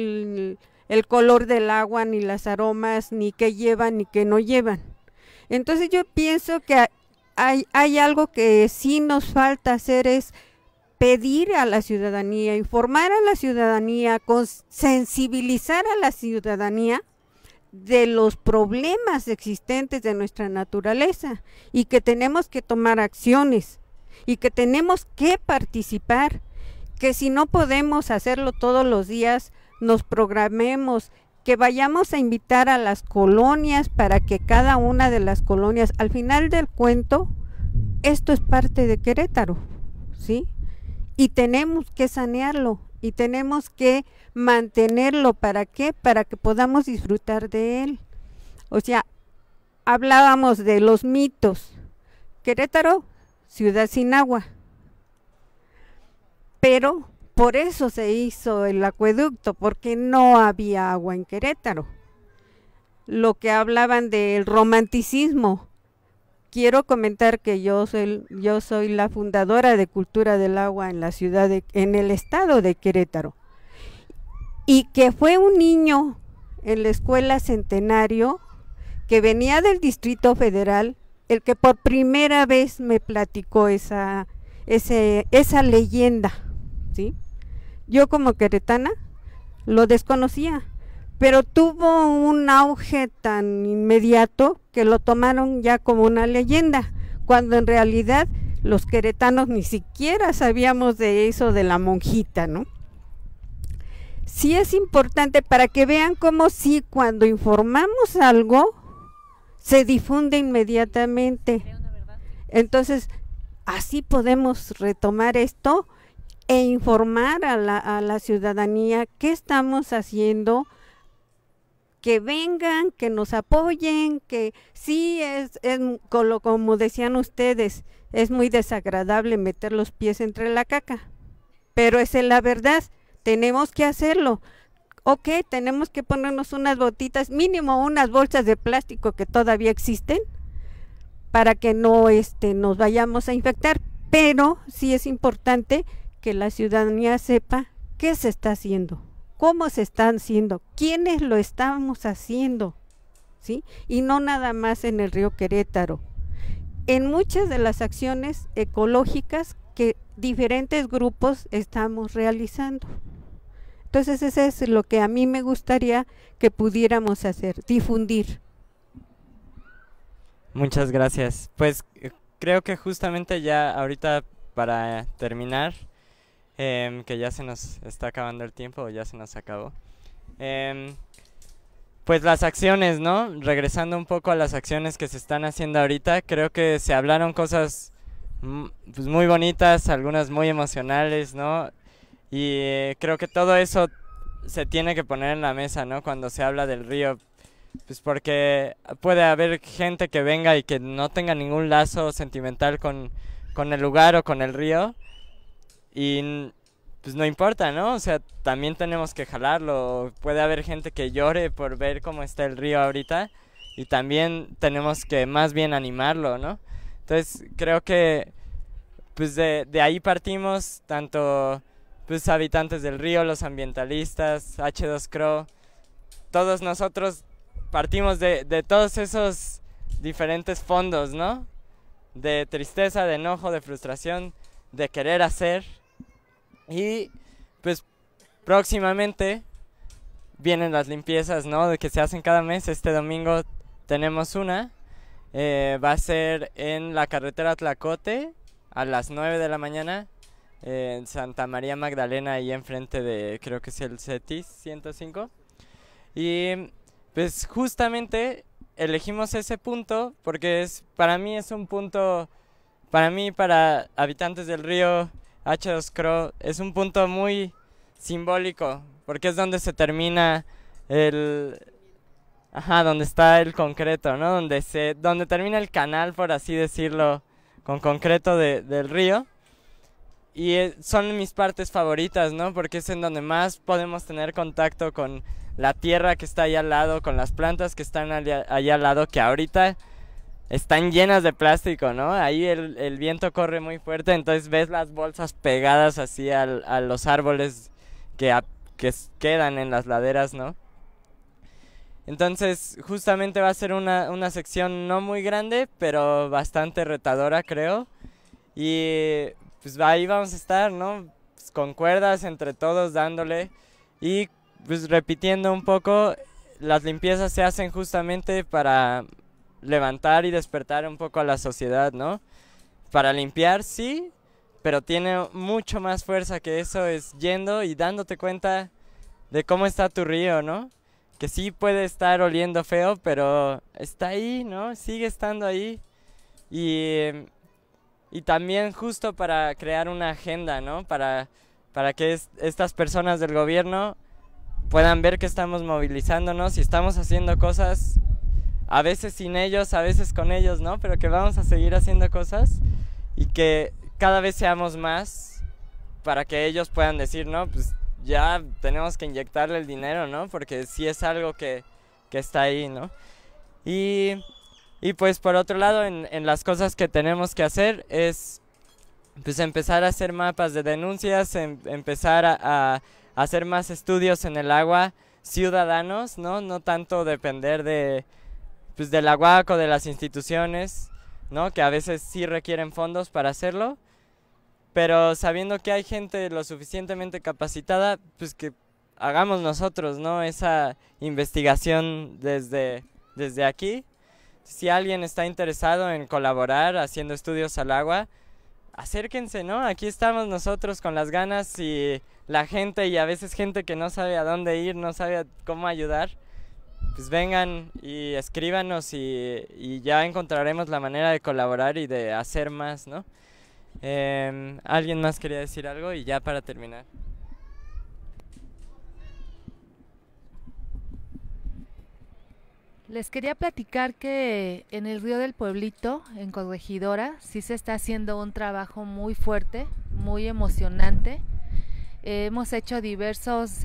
el color del agua, ni las aromas, ni qué llevan, ni qué no llevan. Entonces yo pienso que hay algo que sí nos falta hacer, es pedir a la ciudadanía, informar a la ciudadanía, sensibilizar a la ciudadanía de los problemas existentes de nuestra naturaleza, y que tenemos que tomar acciones y que tenemos que participar, que si no podemos hacerlo todos los días, nos programemos, que vayamos a invitar a las colonias para que cada una de las colonias, al final del cuento, esto es parte de Querétaro, ¿sí? Y tenemos que sanearlo y tenemos que mantenerlo. ¿Para qué? Para que podamos disfrutar de él. O sea, hablábamos de los mitos. Querétaro, ciudad sin agua. Pero por eso se hizo el acueducto, porque no había agua en Querétaro. Lo que hablaban del romanticismo. Quiero comentar que yo soy la fundadora de Cultura del Agua en la ciudad en el estado de Querétaro, y que fue un niño en la escuela Centenario que venía del Distrito Federal el que por primera vez me platicó esa leyenda, ¿sí? Yo como queretana lo desconocía, pero tuvo un auge tan inmediato que lo tomaron ya como una leyenda, cuando en realidad los queretanos ni siquiera sabíamos de eso de la monjita, ¿no? Sí es importante para que vean cómo sí, cuando informamos algo, se difunde inmediatamente. Entonces, así podemos retomar esto e informar a la ciudadanía qué estamos haciendo, que vengan, que nos apoyen, que sí como decían ustedes, es muy desagradable meter los pies entre la caca, pero esa es la verdad, tenemos que hacerlo. Ok, tenemos que ponernos unas botitas, mínimo unas bolsas de plástico que todavía existen, para que no nos vayamos a infectar, pero sí es importante que la ciudadanía sepa qué se está haciendo, cómo se están haciendo, quiénes lo estamos haciendo, ¿sí? Y no nada más en el río Querétaro, en muchas de las acciones ecológicas que diferentes grupos estamos realizando. Entonces eso es lo que a mí me gustaría que pudiéramos hacer, difundir. Muchas gracias. Pues creo que justamente ya ahorita para terminar, que ya se nos está acabando el tiempo, o ya se nos acabó. Pues las acciones, ¿no? Regresando un poco a las acciones que se están haciendo ahorita, creo que se hablaron cosas pues muy bonitas, algunas muy emocionales, ¿no? Y creo que todo eso se tiene que poner en la mesa, ¿no? Cuando se habla del río, pues porque puede haber gente que venga y que no tenga ningún lazo sentimental con el lugar o con el río, y pues no importa, ¿no? O sea, también tenemos que jalarlo. Puede haber gente que llore por ver cómo está el río ahorita, y también tenemos que más bien animarlo, ¿no? Entonces creo que pues de ahí partimos, tanto pues habitantes del río, los ambientalistas, H2CRO, todos nosotros partimos de todos esos diferentes fondos, ¿no? De tristeza, de enojo, de frustración, de querer hacer. Y pues próximamente vienen las limpiezas, ¿no? De que se hacen cada mes. Este domingo tenemos una. Va a ser en la carretera Tlacote a las 9 de la mañana. En Santa María Magdalena, ahí enfrente de, creo que es el CETIS 105. Y pues justamente elegimos ese punto porque para mí es un punto, para habitantes del río, H2CRO, es un punto muy simbólico, porque es donde se termina donde está el concreto, ¿no? Donde termina el canal, por así decirlo, con concreto del río. Y son mis partes favoritas, ¿no? Porque es en donde más podemos tener contacto con la tierra que está ahí al lado, con las plantas que están ahí al lado, que ahorita están llenas de plástico, ¿no? Ahí el viento corre muy fuerte, entonces ves las bolsas pegadas así a los árboles que quedan en las laderas, ¿no? Entonces justamente va a ser una sección no muy grande, pero bastante retadora, creo. Y pues ahí vamos a estar, ¿no? Pues con cuerdas entre todos dándole, y pues repitiendo un poco, las limpiezas se hacen justamente para levantar y despertar un poco a la sociedad, ¿no? Para limpiar, sí, pero tiene mucho más fuerza que eso, es yendo y dándote cuenta de cómo está tu río, ¿no? Que sí puede estar oliendo feo, pero está ahí, ¿no? Sigue estando ahí. Y también justo para crear una agenda, ¿no? Para que estas personas del gobierno puedan ver que estamos movilizándonos y estamos haciendo cosas, a veces sin ellos, a veces con ellos, ¿no? Pero que vamos a seguir haciendo cosas y que cada vez seamos más para que ellos puedan decir, ¿no? Pues ya tenemos que inyectarle el dinero, ¿no? Porque sí es algo que está ahí, ¿no? Y pues por otro lado, en las cosas que tenemos que hacer es pues empezar a hacer mapas de denuncias, empezar a hacer más estudios en el agua ciudadanos, ¿no? No tanto depender pues del AGUAC o de las instituciones, ¿no? Que a veces sí requieren fondos para hacerlo, pero sabiendo que hay gente lo suficientemente capacitada, pues que hagamos nosotros, ¿no? Esa investigación desde aquí. Si alguien está interesado en colaborar haciendo estudios al agua, acérquense, ¿no? Aquí estamos nosotros con las ganas, y la gente, y a veces gente que no sabe a dónde ir, no sabe cómo ayudar, pues vengan y escríbanos y ya encontraremos la manera de colaborar y de hacer más, ¿no? ¿Alguien más quería decir algo? Y ya para terminar. Les quería platicar que en el río del Pueblito, en Corregidora, sí se está haciendo un trabajo muy fuerte, muy emocionante. Hemos hecho diversos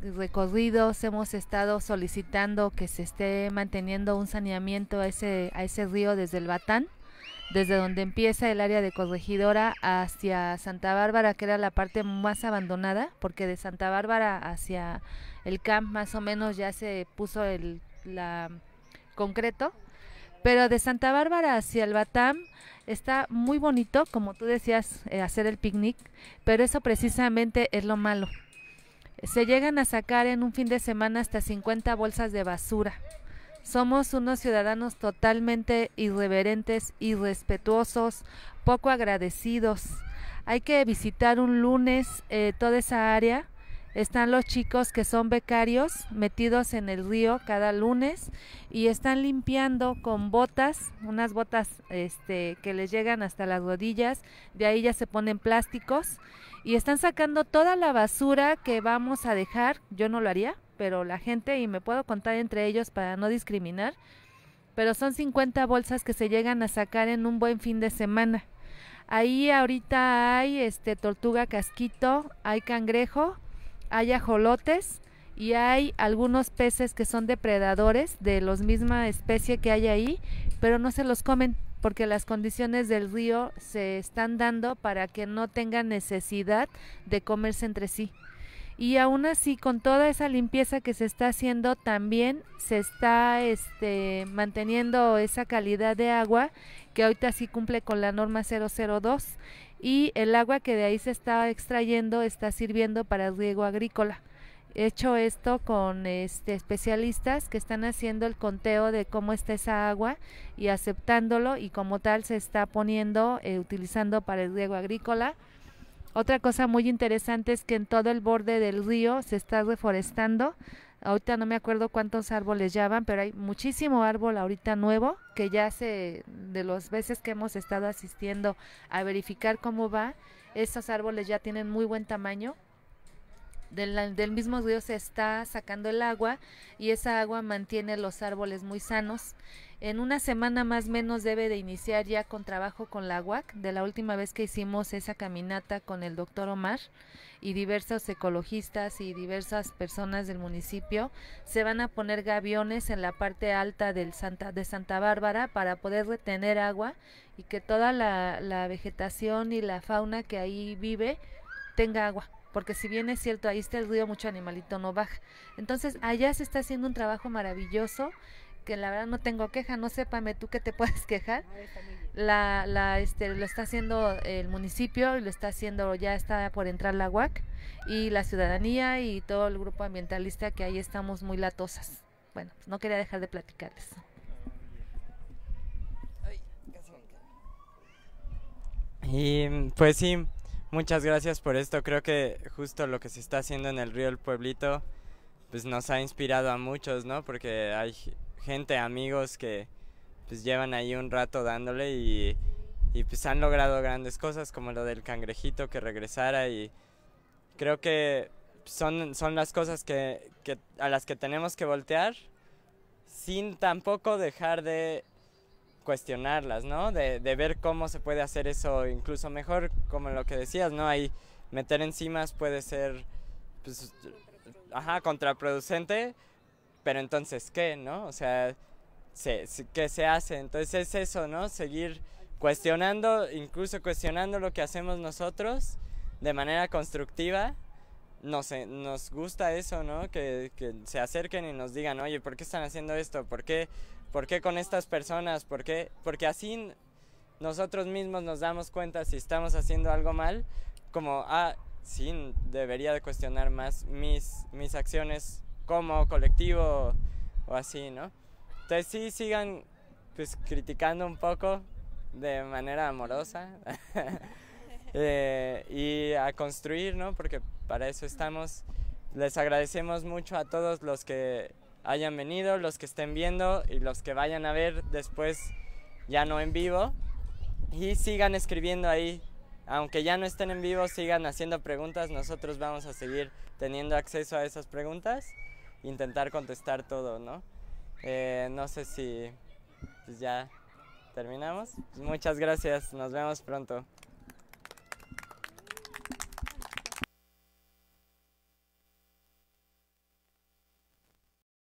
recorridos, hemos estado solicitando que se esté manteniendo un saneamiento a ese río desde el Batán, desde donde empieza el área de Corregidora hacia Santa Bárbara, que era la parte más abandonada, porque de Santa Bárbara hacia el camp más o menos ya se puso el concreto, pero de Santa Bárbara hacia el Batam está muy bonito, como tú decías, hacer el picnic, pero eso precisamente es lo malo. Se llegan a sacar en un fin de semana hasta 50 bolsas de basura. Somos unos ciudadanos totalmente irreverentes, irrespetuosos, poco agradecidos. Hay que visitar un lunes toda esa área. Están los chicos que son becarios metidos en el río cada lunes y están limpiando con botas, unas botas que les llegan hasta las rodillas, de ahí ya se ponen plásticos y están sacando toda la basura que vamos a dejar. Yo no lo haría, pero la gente, y me puedo contar entre ellos para no discriminar, pero son 50 bolsas que se llegan a sacar en un buen fin de semana. Ahí ahorita hay tortuga casquito, hay cangrejo, hay ajolotes y hay algunos peces que son depredadores de la misma especie que hay ahí, pero no se los comen porque las condiciones del río se están dando para que no tengan necesidad de comerse entre sí. Y aún así, con toda esa limpieza que se está haciendo, también se está manteniendo esa calidad de agua que ahorita sí cumple con la norma 002, y el agua que de ahí se está extrayendo está sirviendo para el riego agrícola. He hecho esto con especialistas que están haciendo el conteo de cómo está esa agua y aceptándolo, y como tal se está poniendo, utilizando para el riego agrícola. Otra cosa muy interesante es que en todo el borde del río se está reforestando. Ahorita no me acuerdo cuántos árboles ya van, pero hay muchísimo árbol ahorita nuevo, que ya de las veces que hemos estado asistiendo a verificar cómo va, esos árboles ya tienen muy buen tamaño. Del mismo río se está sacando el agua y esa agua mantiene los árboles muy sanos. En una semana más o menos debe de iniciar ya con trabajo con la UAC, de la última vez que hicimos esa caminata con el doctor Omar y diversos ecologistas y diversas personas del municipio. Se van a poner gaviones en la parte alta de Santa Bárbara para poder retener agua y que toda la vegetación y la fauna que ahí vive tenga agua, porque si bien es cierto, ahí está el río, mucho animalito no baja. Entonces allá se está haciendo un trabajo maravilloso, que la verdad no tengo queja. No sé, Pame, tú qué te puedes quejar. Lo está haciendo el municipio, y lo está haciendo, ya está por entrar la UAC y la ciudadanía y todo el grupo ambientalista, que ahí estamos muy latosas. Bueno, pues no quería dejar de platicarles. Y pues sí, muchas gracias por esto. Creo que justo lo que se está haciendo en el río del Pueblito pues nos ha inspirado a muchos, ¿no? Porque hay gente, amigos que pues llevan ahí un rato dándole y pues han logrado grandes cosas, como lo del cangrejito que regresara, y creo que son las cosas que a las que tenemos que voltear sin tampoco dejar de cuestionarlas, ¿no? De ver cómo se puede hacer eso incluso mejor, como lo que decías, ¿no? Ahí meter enzimas puede ser pues, contraproducente, pero entonces, ¿qué, no? O sea, ¿qué se hace? Entonces es eso, ¿no? Seguir cuestionando, incluso cuestionando lo que hacemos nosotros de manera constructiva. Nos gusta eso, ¿no? Que se acerquen y nos digan, oye, ¿por qué están haciendo esto? ¿Por qué con estas personas? ¿Por qué? Porque así nosotros mismos nos damos cuenta si estamos haciendo algo mal, como, sí, debería de cuestionar más mis acciones como colectivo o así, ¿no? Entonces sí, sigan pues criticando un poco de manera amorosa y a construir, ¿no? Porque para eso estamos. Les agradecemos mucho a todos los que hayan venido, los que estén viendo y los que vayan a ver después, ya no en vivo, y sigan escribiendo ahí. Aunque ya no estén en vivo, sigan haciendo preguntas. Nosotros vamos a seguir teniendo acceso a esas preguntas, intentar contestar todo, ¿no? No sé si pues ya terminamos. Muchas gracias, nos vemos pronto.